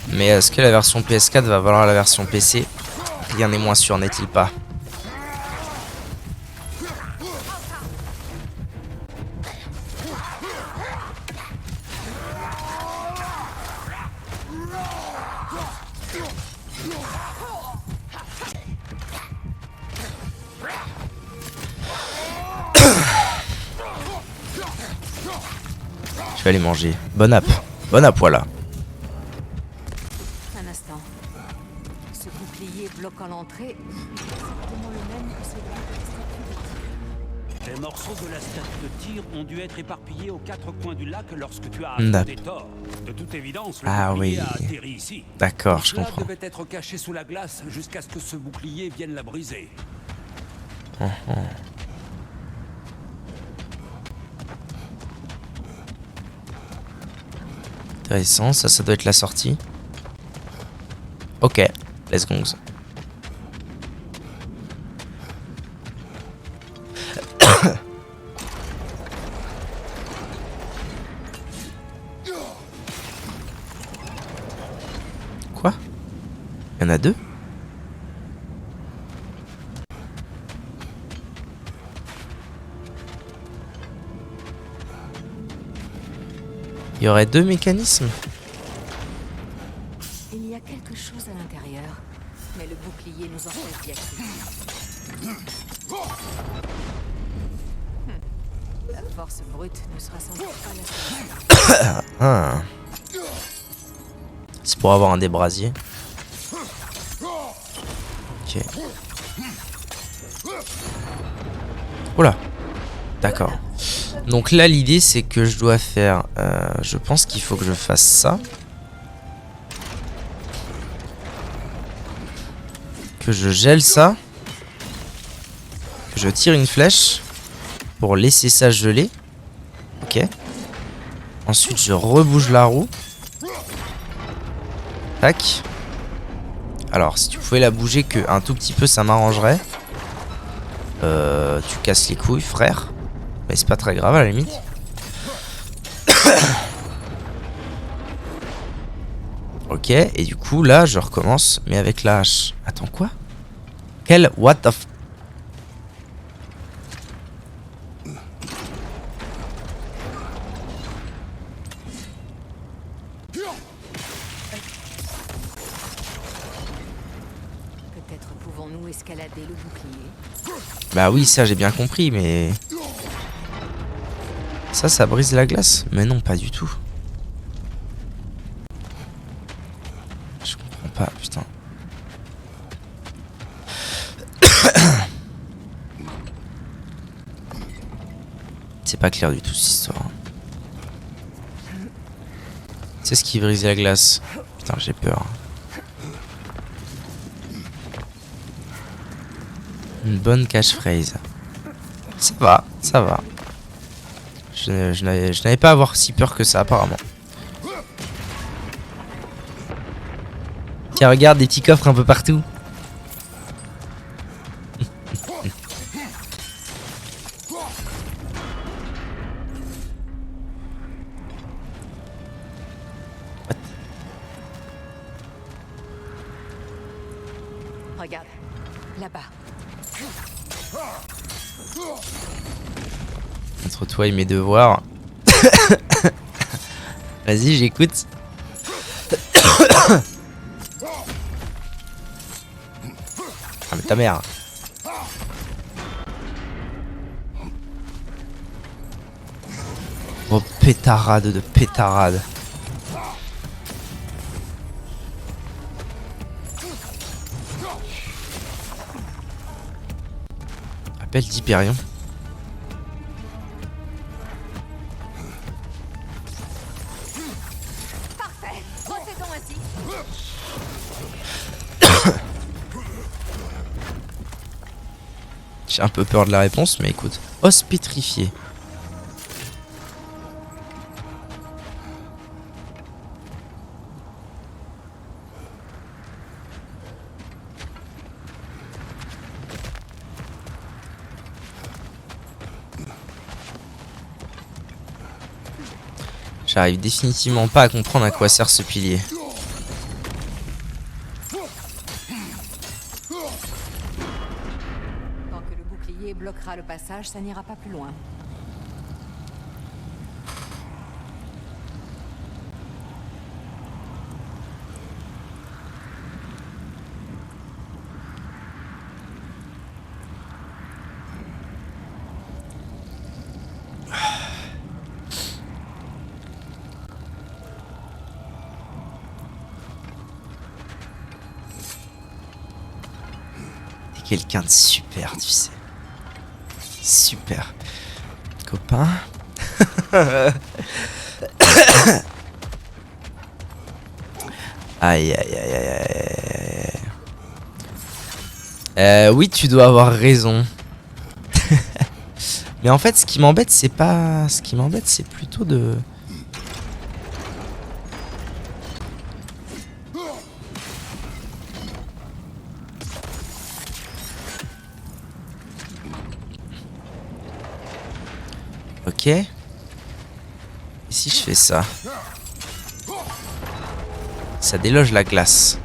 S2: Mais est-ce que la version PS4 va valoir la version PC? Rien n'est moins sûr, n'est-il pas? Je vais aller manger. Bonne app, voilà.
S1: Un instant. Ce bouclier bloquant l'entrée est exactement le même que celui de la statue.
S4: Les morceaux de la statue de tir ont dû être éparpillés aux quatre coins du lac lorsque tu as
S2: D'accord.
S4: affronté Thor. De toute évidence, le
S2: Ah
S4: bouclier
S2: oui.
S4: a atterri ici.
S2: D'accord, je
S5: Cela
S2: comprends.
S5: devait être caché sous la glace jusqu'à ce que ce bouclier vienne la briser.
S2: Intéressant, ça doit être la sortie. Ok, let's go. Quoi? Il y en a deux? Il y aurait deux mécanismes?
S1: Il y a quelque chose à l'intérieur, mais le bouclier nous empêche d'y accéder. La force brute ne sera sans doute pas la solution.
S2: Ah. C'est pour avoir un débrasier. Ok. Oula. D'accord. Donc là l'idée c'est que je dois faire... je pense qu'il faut que je fasse ça. Que je gèle ça. Que je tire une flèche. Pour laisser ça geler. Ok. Ensuite je rebouge la roue. Tac. Alors si tu pouvais la bouger que un tout petit peu ça m'arrangerait. Tu casses les couilles frère. Mais c'est pas très grave à la limite. Ok, et du coup là je recommence mais avec la hache. Attends quoi? Quel what the f...
S1: Peut-être pouvons-nous escalader le bouclier.
S2: Bah oui ça j'ai bien compris mais... Ça brise la glace? Mais non pas du tout. Je comprends pas putain. C'est pas clair du tout cette histoire. C'est ce qui brise la glace. Putain j'ai peur. Une bonne catchphrase. Ça va, ça va. Je n'avais pas à avoir si peur que ça apparemment. Tiens regarde des petits coffres un peu partout.
S1: Regarde, là-bas.
S2: Entre toi et mes devoirs. Vas-y j'écoute. Ah mais ta mère. Oh pétarade de pétarade. Appel d'Hyperion.
S1: Parfait, procédons ainsi.
S2: J'ai un peu peur de la réponse mais écoute. Os pétrifié. J'arrive définitivement pas à comprendre à quoi sert ce pilier.
S1: Tant que le bouclier bloquera le passage, ça n'ira pas plus loin.
S2: Quelqu'un de super, tu sais. Super. Copain. Aïe aïe aïe aïe aïe. Oui, tu dois avoir raison. Mais en fait, ce qui m'embête, c'est pas... Ce qui m'embête, c'est plutôt de... Ok. Et si je fais ça? Ça déloge la glace.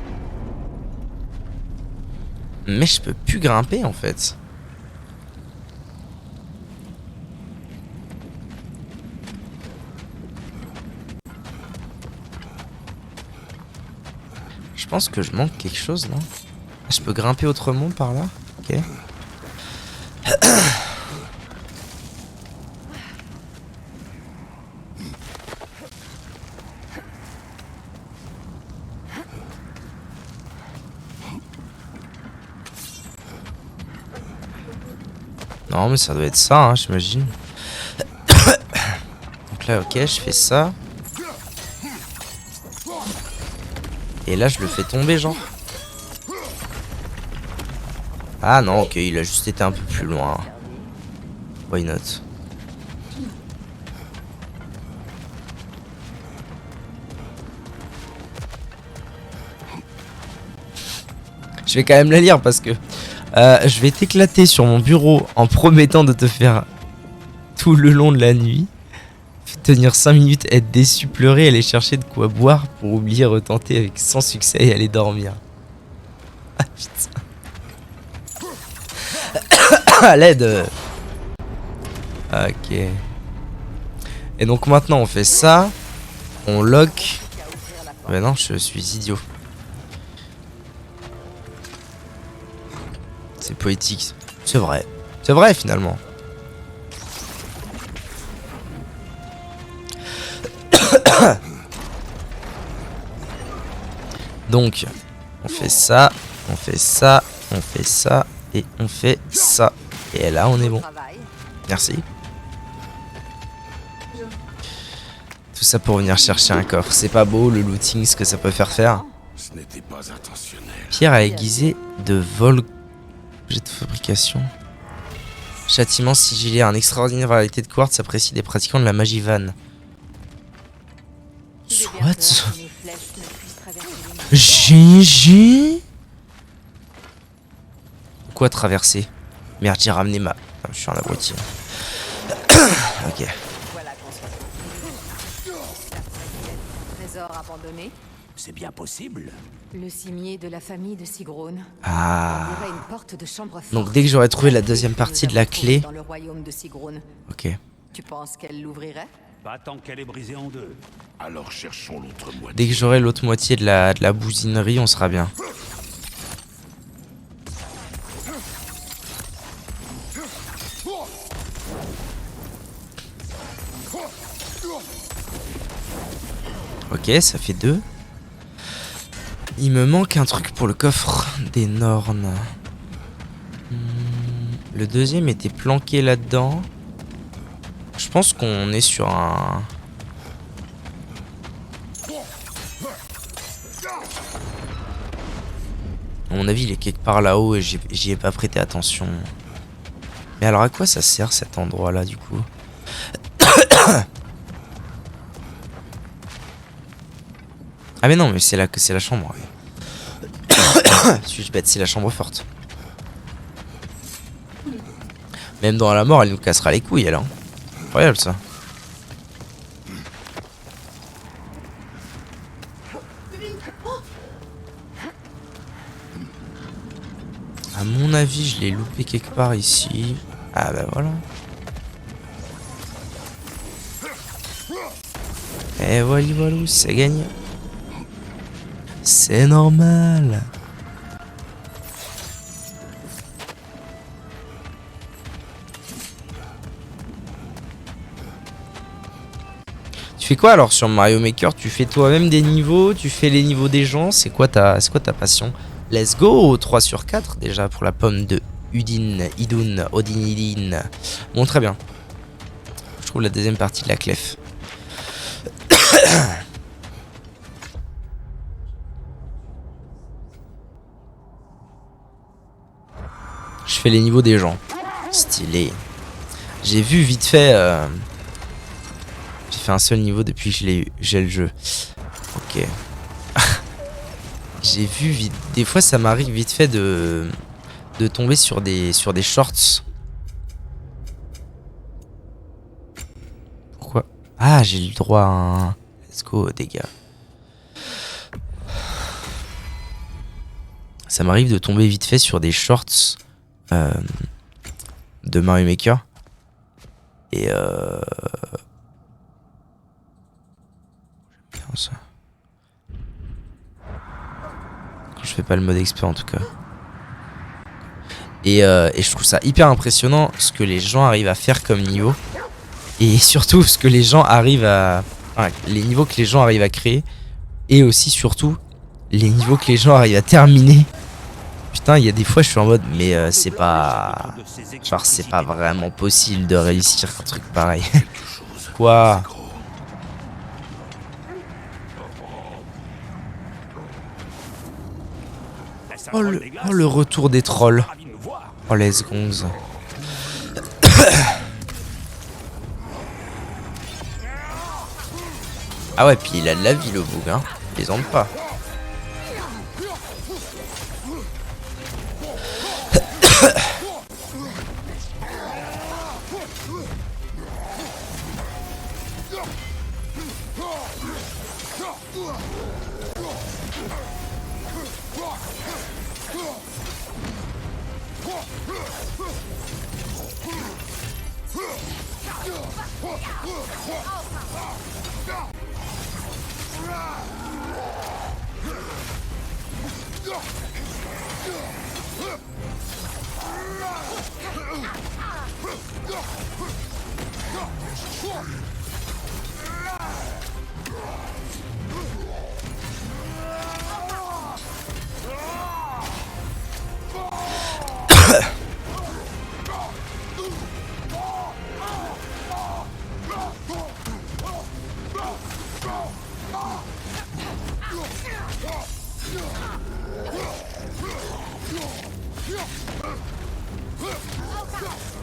S2: Mais je peux plus grimper en fait. Je pense que je manque quelque chose, non? Je peux grimper autrement par là? Ok. Non mais ça doit être ça, hein, j'imagine. Donc là, ok, je fais ça. Et là, je le fais tomber, genre. Ah non, ok, il a juste été un peu plus loin. Why not? Je vais quand même la lire parce que je vais t'éclater sur mon bureau en promettant de te faire tout le long de la nuit. Tenir 5 minutes, être déçu, pleurer, aller chercher de quoi boire pour oublier, retenter avec sans succès et aller dormir. Ah putain. À l'aide. Ok. Et donc maintenant on fait ça. On lock. Mais non, je suis idiot. C'est poétique. C'est vrai. C'est vrai finalement. Donc, on fait ça, on fait ça, on fait ça, et on fait ça. Et là, on est bon. Merci. Tout ça pour venir chercher un coffre. C'est pas beau le looting, ce que ça peut faire.
S3: Ce n'était pas intentionnel.
S2: Pierre à aiguiser de vol... Objet de fabrication. Châtiment sigillé. Un extraordinaire variété de quartz apprécié des pratiquants de la magie vanne. Soit. GG. Quoi traverser? Merde, j'ai ramené ma... Ah, je suis un abruti. Ok.
S1: Trésor abandonné.
S5: C'est bien possible.
S1: Le cimier de la famille de Sigrun.
S2: Ah.
S1: On dirait une porte de chambre forte.
S2: Donc dès que j'aurai trouvé la deuxième partie de la clé...
S1: Dans le royaume de Sigrun.
S2: Ok.
S1: Tu penses qu'elle l'ouvrirait?
S4: Pas tant qu'elle est brisée en deux.
S3: Alors cherchons l'autre moitié.
S2: Dès que j'aurai l'autre moitié de la bousinerie, on sera bien. Ok, ça fait 2. Il me manque un truc pour le coffre des Nornes. Le deuxième était planqué là-dedans. Je pense qu'on est sur un... À mon avis, il est quelque part là-haut et j'y ai pas prêté attention. Mais alors à quoi ça sert cet endroit-là du coup? Ah mais non, mais c'est là que c'est la chambre. Suis-je bête, c'est la chambre forte. Même dans la mort, elle nous cassera les couilles, elle. Hein. Incroyable ça. mon avis, je l'ai loupé quelque part ici. Ah bah voilà. Et voilà, voilà, c'est gagné. C'est normal. Tu fais quoi alors sur Mario Maker? Tu fais toi-même des niveaux? Tu fais les niveaux des gens? C'est quoi ta passion? Let's go, 3 sur 4 déjà pour la pomme de Odin. Bon, très bien. Je trouve la deuxième partie de la clef. Je fais les niveaux des gens. Stylé. J'ai vu vite fait... J'ai fait un seul niveau depuis que j'ai le jeu. Ok. J'ai vu vite... Des fois ça m'arrive vite fait de tomber sur des shorts. Pourquoi? Ah, j'ai eu le droit à un... Let's go, dégâts. Ça m'arrive de tomber vite fait sur des shorts de Mario Maker. Et bien ça. Quand je fais pas le mode expert en tout cas. Et je trouve ça hyper impressionnant ce que les gens arrivent à faire comme niveau. Et surtout ce que les gens arrivent à... Enfin, les niveaux que les gens arrivent à créer. Et aussi surtout les niveaux que les gens arrivent à terminer. Putain, il y a des fois je suis en mode mais c'est pas... Genre c'est pas vraiment possible de réussir un truc pareil. Quoi? Oh le retour des trolls. Oh les gonzes. Ah ouais, puis il a de la vie le boug, hein. Plaisante pas.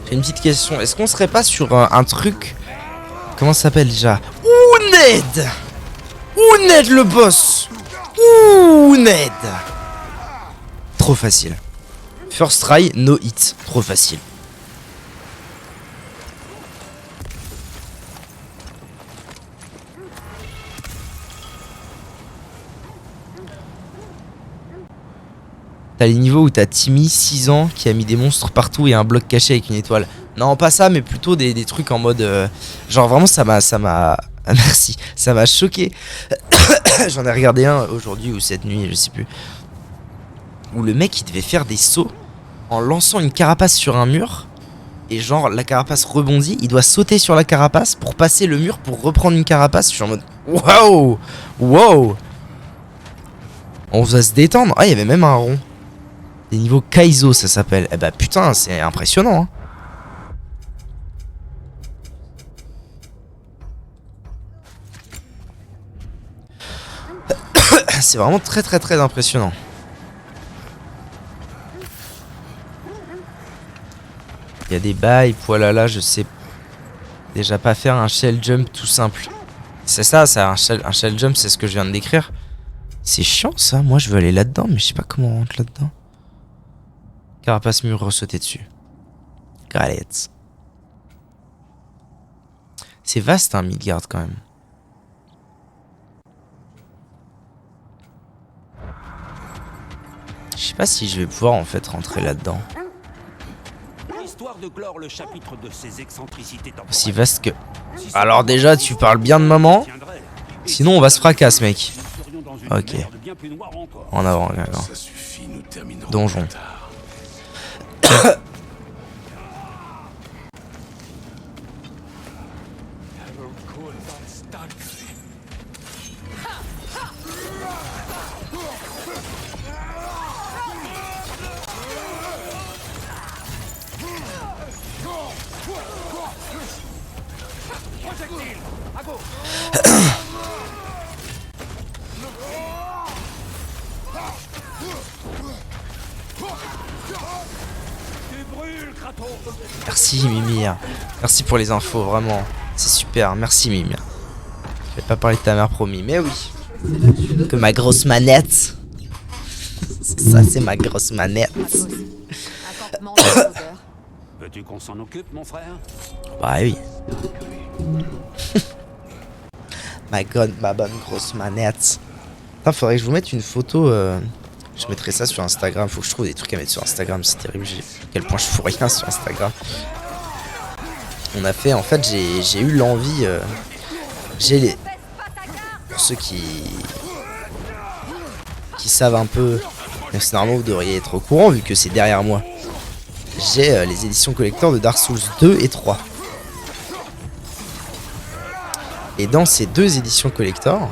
S2: J'ai une petite question. Est-ce qu'on serait pas sur un truc... Comment ça s'appelle déjà? Ned Ned le boss. Ned. Trop facile. First try, no hit. Trop facile. T'as les niveaux où t'as Timmy, 6 ans, qui a mis des monstres partout et un bloc caché avec une étoile. Non, pas ça, mais plutôt des trucs en mode... genre vraiment, ça m'a... Merci, ça m'a choqué. J'en ai regardé un aujourd'hui ou cette nuit, je sais plus. Où le mec, il devait faire des sauts en lançant une carapace sur un mur. Et genre, la carapace rebondit, il doit sauter sur la carapace pour passer le mur pour reprendre une carapace. Je suis en mode... Waouh. Wow. On va se détendre. Ah, il y avait même un rond. Des niveaux Kaizo, ça s'appelle. Eh bah putain, c'est impressionnant, hein. C'est vraiment très très très impressionnant. Il y a des bails, poilala, je sais déjà pas faire un shell jump tout simple. C'est ça, un shell jump, c'est ce que je viens de décrire. C'est chiant ça, moi je veux aller là-dedans, mais je sais pas comment on rentre là-dedans. Carapace mur, ressauter dessus. Galette. C'est vaste, hein, Midgard quand même. Je sais pas si je vais pouvoir en fait rentrer là-dedans.
S5: Histoire de clore le chapitre de ces excentricités temporelles.
S2: Aussi vaste que... Alors déjà, tu parles bien de maman. Sinon, on va se fracasser, mec. Ok. En avant, d'accord.
S3: Ça suffit, nous terminerons
S2: Donjon.
S3: plus tard.
S2: Merci Mimir. Merci pour les infos, vraiment. C'est super. Merci Mimir. Je vais pas parler de ta mère, promis. Mais oui. Que ma grosse manette. Ça, c'est ma grosse manette.
S1: Athos, un campement de maraudeurs.
S5: Veux-tu qu'on s'en occupe, mon frère?
S2: Bah oui. Ma bonne grosse manette. Putain, faudrait que je vous mette une photo. Je mettrai ça sur Instagram. Faut que je trouve des trucs à mettre sur Instagram. C'est terrible. À quel point je fous rien sur Instagram. On a fait. En fait, j'ai eu l'envie. J'ai les. Pour ceux qui savent un peu. Mais c'est normal, vous devriez être au courant vu que c'est derrière moi. J'ai les éditions collector de Dark Souls 2 et 3. Et dans ces deux éditions collector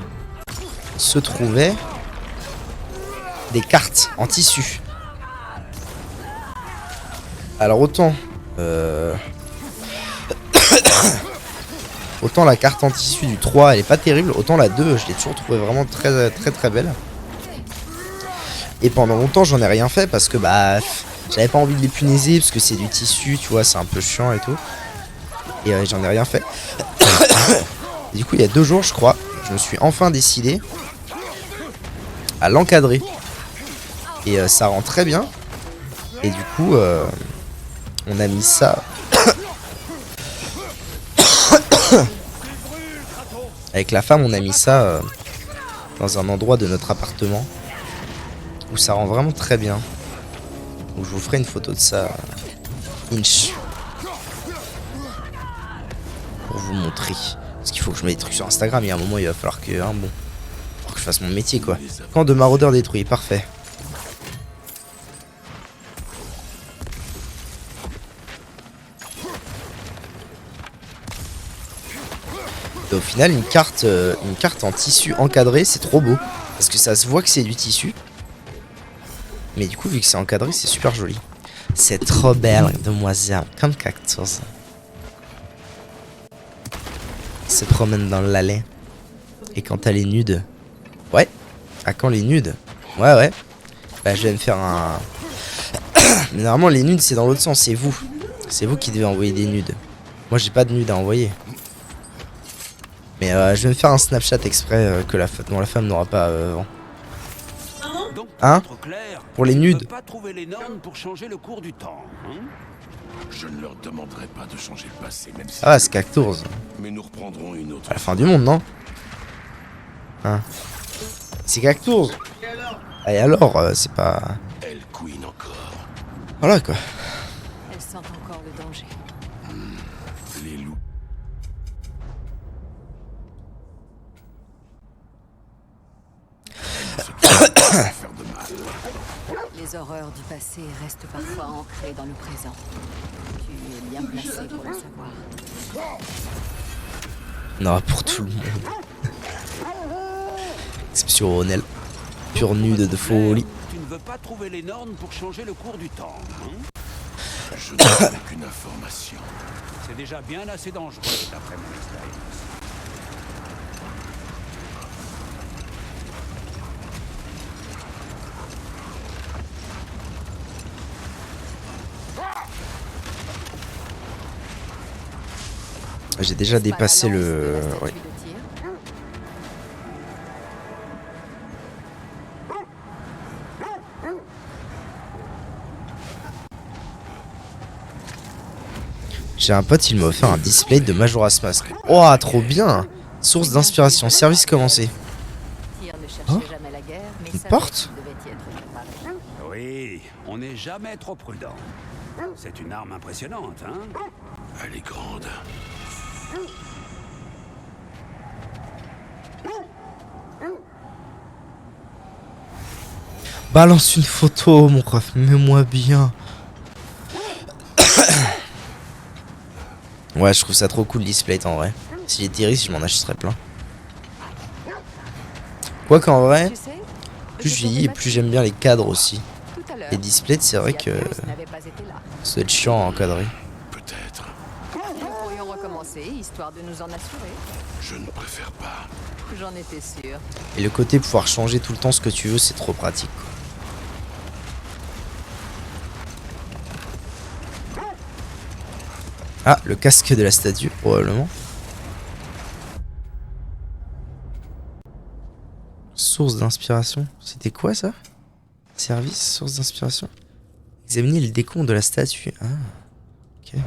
S2: se trouvaient des cartes en tissu. Alors autant autant la carte en tissu du 3 elle est pas terrible, autant la 2 je l'ai toujours trouvée vraiment très très belle. Et pendant longtemps j'en ai rien fait parce que bah j'avais pas envie de les punaiser parce que c'est du tissu, tu vois, c'est un peu chiant et tout. Et j'en ai rien fait. Et du coup il y a 2 jours je crois, je me suis enfin décidé à l'encadrer. Et ça rend très bien. Et du coup on a mis ça avec la femme, on a mis ça dans un endroit de notre appartement où ça rend vraiment très bien. Donc je vous ferai une photo de ça inch pour vous montrer. Parce qu'il faut que je mette des trucs sur Instagram. Il y a un moment il va falloir que bon, faut que je fasse mon métier quoi. Camp de maraudeurs détruit, parfait. Et au final une carte en tissu encadré, c'est trop beau parce que ça se voit que c'est du tissu. Mais du coup vu que c'est encadré, c'est super joli. C'est trop belle demoiselle, comme Cactus. Se promène dans l'allée. Et quand elle est nude. Ouais. À quand les nudes? Ouais. Bah je vais me faire un... Mais normalement les nudes c'est dans l'autre sens, c'est vous. C'est vous qui devez envoyer des nudes. Moi j'ai pas de nudes à envoyer. Mais je vais me faire un Snapchat exprès que la femme n'aura pas avant.
S5: Donc,
S2: Hein?
S5: pour être clair,
S2: Pour les
S5: tu
S2: nudes.
S5: peux pas trouver les normes pour changer le cours du temps, hein?
S3: Je ne leur demanderai pas de changer le passé, même si...
S2: Ah c'est Cactus.
S3: Mais nous reprendrons une autre
S2: À la fin du monde, non? Hein? C'est Cactus. Et alors, c'est pas...
S3: Elle queen encore.
S2: Voilà quoi.
S1: Elle sent encore le danger.
S3: Les loups. Faire de mal.
S1: Les horreurs du passé restent parfois ancrées dans le présent. Tu es bien placé pour le savoir.
S2: Non, pour tout le monde. Exceptionnel. Pure nude de folie.
S5: Tu ne veux pas trouver les normes pour changer le cours du temps, hein?
S3: Je n'ai aucune information.
S5: C'est déjà bien assez dangereux d'après mon expérience.
S2: J'ai déjà dépassé le... Ouais. J'ai un pote, il m'a offert un display de Majora's Mask. Oh, trop bien! Source d'inspiration, service commencé.
S1: Tyr ne cherchait
S2: Hein?
S1: jamais la guerre, mais
S2: Une
S1: savait
S2: porte?
S1: qu'il devait y être préparé.
S5: Oui,
S4: On n'est jamais trop prudent. C'est une arme impressionnante, hein?
S3: Elle est grande.
S2: Balance une photo, mon ref, mets-moi bien. Ouais, je trouve ça trop cool, Displate, en vrai. Si j'étais riche, je m'en achèterais plein. Quoi qu'en vrai,
S1: Tu sais,
S2: plus je
S1: je
S2: vieillis et
S1: t'aurais
S2: plus j'aime bien les cadres aussi.
S1: tout à l'heure.
S2: Les Displates, c'est vrai
S1: Si
S2: que
S1: Atreus n'avait pas été là.
S2: ça doit être chiant à encadrer.
S3: Peut-être.
S1: Nous pourrions recommencer, histoire de nous en assurer.
S3: Je ne préfère pas.
S1: J'en étais sûre.
S2: Et le côté pouvoir changer tout le temps ce que tu veux, c'est trop pratique, quoi. Ah, le casque de la statue, probablement. Source d'inspiration. C'était quoi ça? Service, source d'inspiration. Examiner le décompte de la statue. Ah, ok.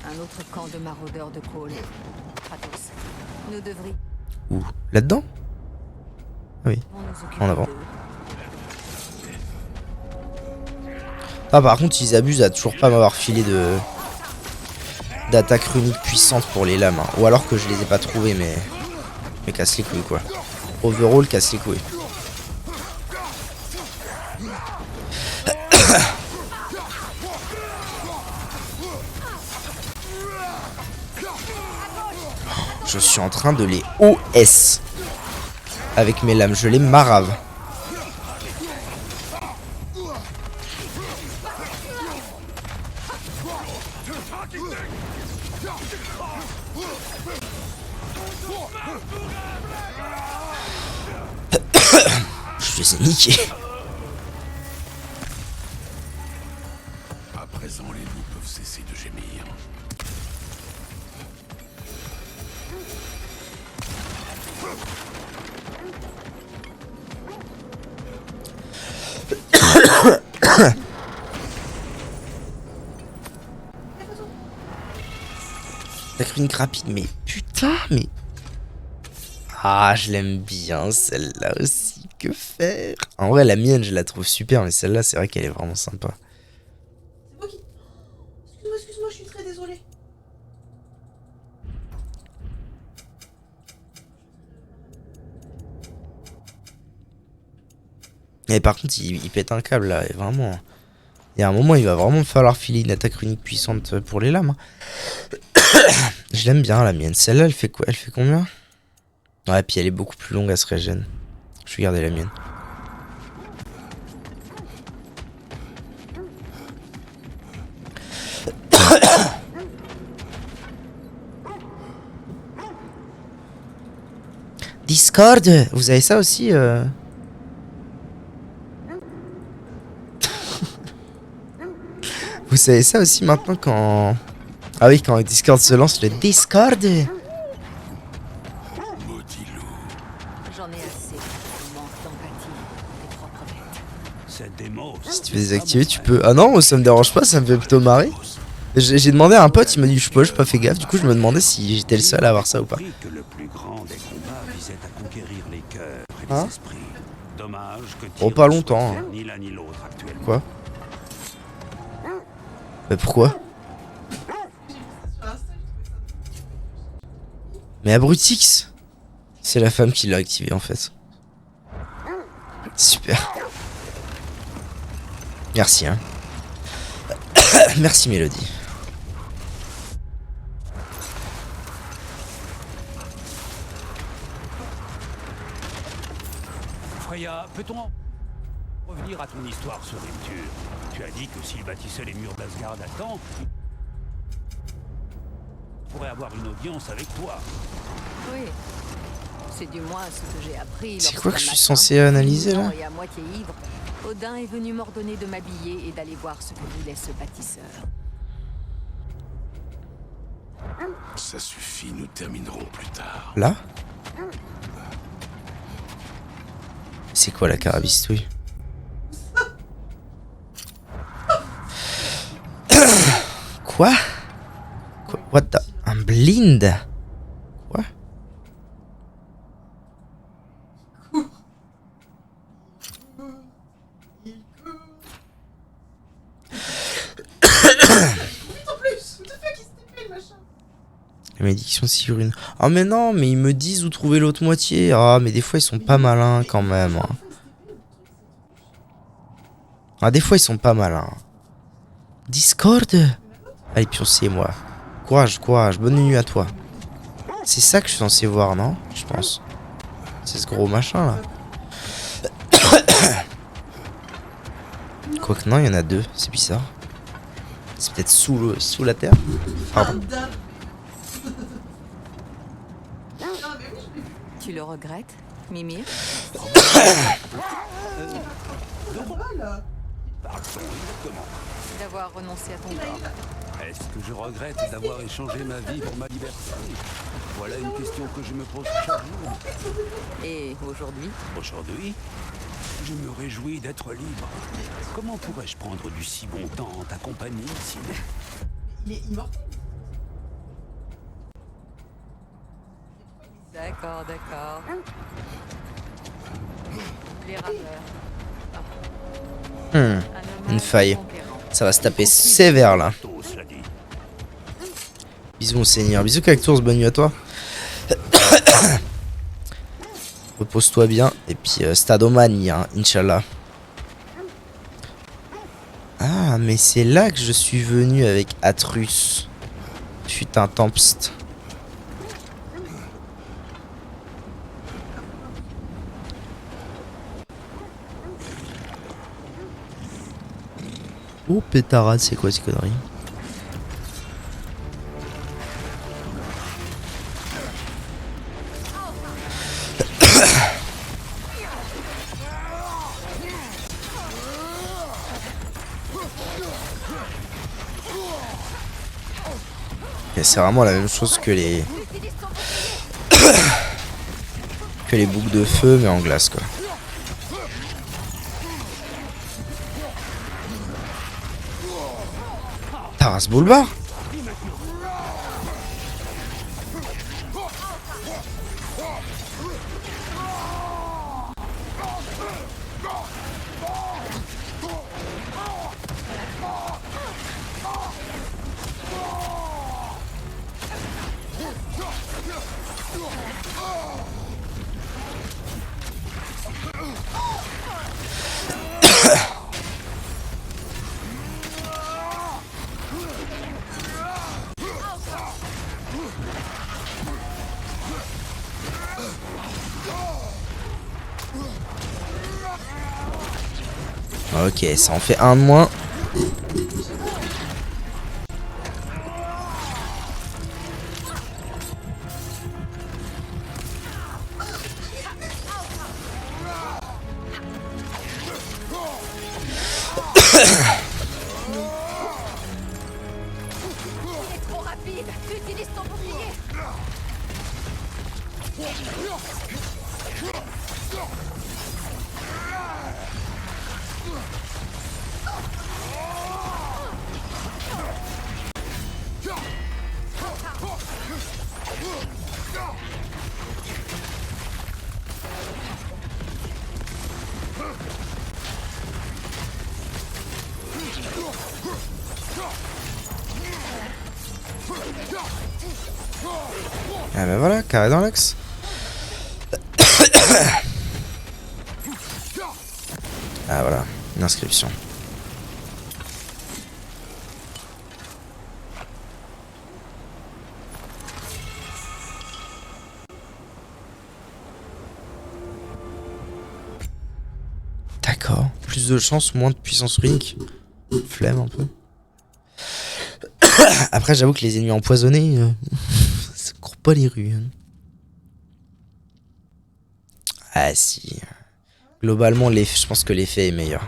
S1: Un autre camp de maraudeurs de Cole. Kratos, nous devrions
S2: Où? Là-dedans? Oui.
S1: nous occuper
S2: En avant.
S1: d'eux.
S2: Ah, par contre, ils abusent à toujours pas m'avoir filé de d'attaque runique puissante pour les lames, hein. Ou alors que je les ai pas trouvées, mais casse les couilles, quoi. Overall, casse les couilles. Je suis en train de les OS avec mes lames, je les marave. Je les ai niqués.
S3: À présent, les loups peuvent cesser de gémir.
S2: La chronique rapide, mais putain, mais... Ah, je l'aime bien, celle-là aussi, que faire? En vrai, la mienne, je la trouve super, mais celle-là, c'est vrai qu'elle est vraiment sympa.
S6: C'est moi qui... Excuse-moi, je suis très désolée.
S2: Et par contre, il pète un câble, là, et vraiment... Il y a un moment, il va vraiment falloir filer une attaque runique puissante pour les lames. Je l'aime bien, la mienne. Celle-là, elle fait quoi? Elle fait combien? Ouais, puis elle est beaucoup plus longue, elle se régène. Je vais garder la mienne. Discord, vous avez ça aussi Vous savez ça aussi maintenant quand... Ah oui, quand Discord se lance, le Discord.
S3: Maudit loup.
S1: J'en ai assez. Je manque d'empathie. Tes propres bêtes.
S4: Cette démo.
S2: Si tu veux désactiver, tu peux... Ah non, ça me dérange pas, ça me fait plutôt marrer. J'ai demandé à un pote, il m'a dit je sais pas, j'ai pas fait gaffe. Du coup, je me demandais si j'étais le seul à avoir ça ou pas.
S4: Que le plus grand des combats visait à conquérir les cœurs et les
S2: Hein?
S4: esprits. Dommage que
S2: Oh, pas longtemps, hein.
S4: ni l'un ni l'autre actuellement.
S2: Quoi? Mais pourquoi? Mais Abrutix, c'est la femme qui l'a activé en fait. Super. Merci hein. Merci Mélodie.
S4: Freya, peut-on en revenir à ton histoire sur Neptune? Tu as dit que s'il bâtissait les murs d'Asgard à temps, il pourrait avoir une audience avec toi.
S1: Oui. C'est du moins ce que j'ai appris.
S2: C'est
S1: lorsqu'un
S2: quoi que je suis
S1: matin,
S2: censé analyser, là
S1: vivant et à moitié ivre, Odin est venu m'ordonner de m'habiller et d'aller voir ce que voulait ce bâtisseur.
S3: Ça suffit, nous terminerons plus tard.
S2: Là? C'est quoi la carabistouille? Quoi? What the... Un blind? Quoi? La malédiction Sigurine. Ah mais non, mais ils me disent où trouver l'autre moitié. Ah mais des fois ils sont pas malins quand même. Hein. Ah des fois ils sont pas malins. Discord. Allez pioncez-moi. Courage, courage, bonne nuit à toi. C'est ça que je suis censé voir, non? Je pense. C'est ce gros machin là. Quoique non, il y en a deux, c'est bizarre. C'est peut-être sous la terre. Pardon.
S1: Tu le regrettes, Mimir? D'avoir renoncé à ton corps.
S4: Est-ce que je regrette d'avoir échangé ma vie pour ma liberté? Voilà une question que je me pose chaque jour.
S1: Et aujourd'hui?
S4: Aujourd'hui, je me réjouis d'être libre. Comment pourrais-je prendre du si bon temps en ta compagnie, sinon?
S6: Il est immortel.
S1: D'accord, d'accord. Les rameurs. Un hommage
S2: Une faille.
S1: conquérant.
S2: Ça va se taper sévère là.
S4: Tout cela dit.
S2: Bisous mon seigneur, bisous Cactus, bonne nuit à toi. Repose-toi bien et puis Stadomania, Inch'Allah. Ah mais c'est là que je suis venu avec Atrus. Fut un tempst. Oh pétarade, c'est quoi ces conneries? C'est vraiment la même chose que les boucles de feu mais en glace quoi. Taras Boulevard. Ok, ça en fait un de moins.
S1: Trop rapide! Tu utilises ton bouclier!
S2: Ah ben voilà, carré dans l'axe. Ah voilà, une inscription. D'accord, plus de chance, moins de puissance runique. Flemme un peu. Après j'avoue que les ennemis empoisonnés, ça court pas les rues. Hein. Ah si. Globalement, je pense que l'effet est meilleur.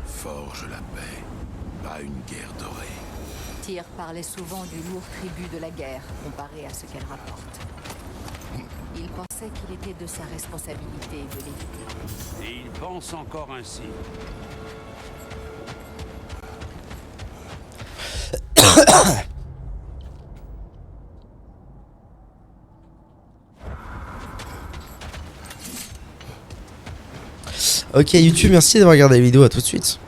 S3: Forge la paix, pas une guerre dorée.
S1: Tyr parlait souvent du lourd tribut de la guerre comparé à ce qu'elle rapporte. Il pensait qu'il était de sa responsabilité de l'éviter.
S4: Et il pense encore ainsi.
S2: Ok YouTube, merci d'avoir regardé la vidéo, à tout de suite.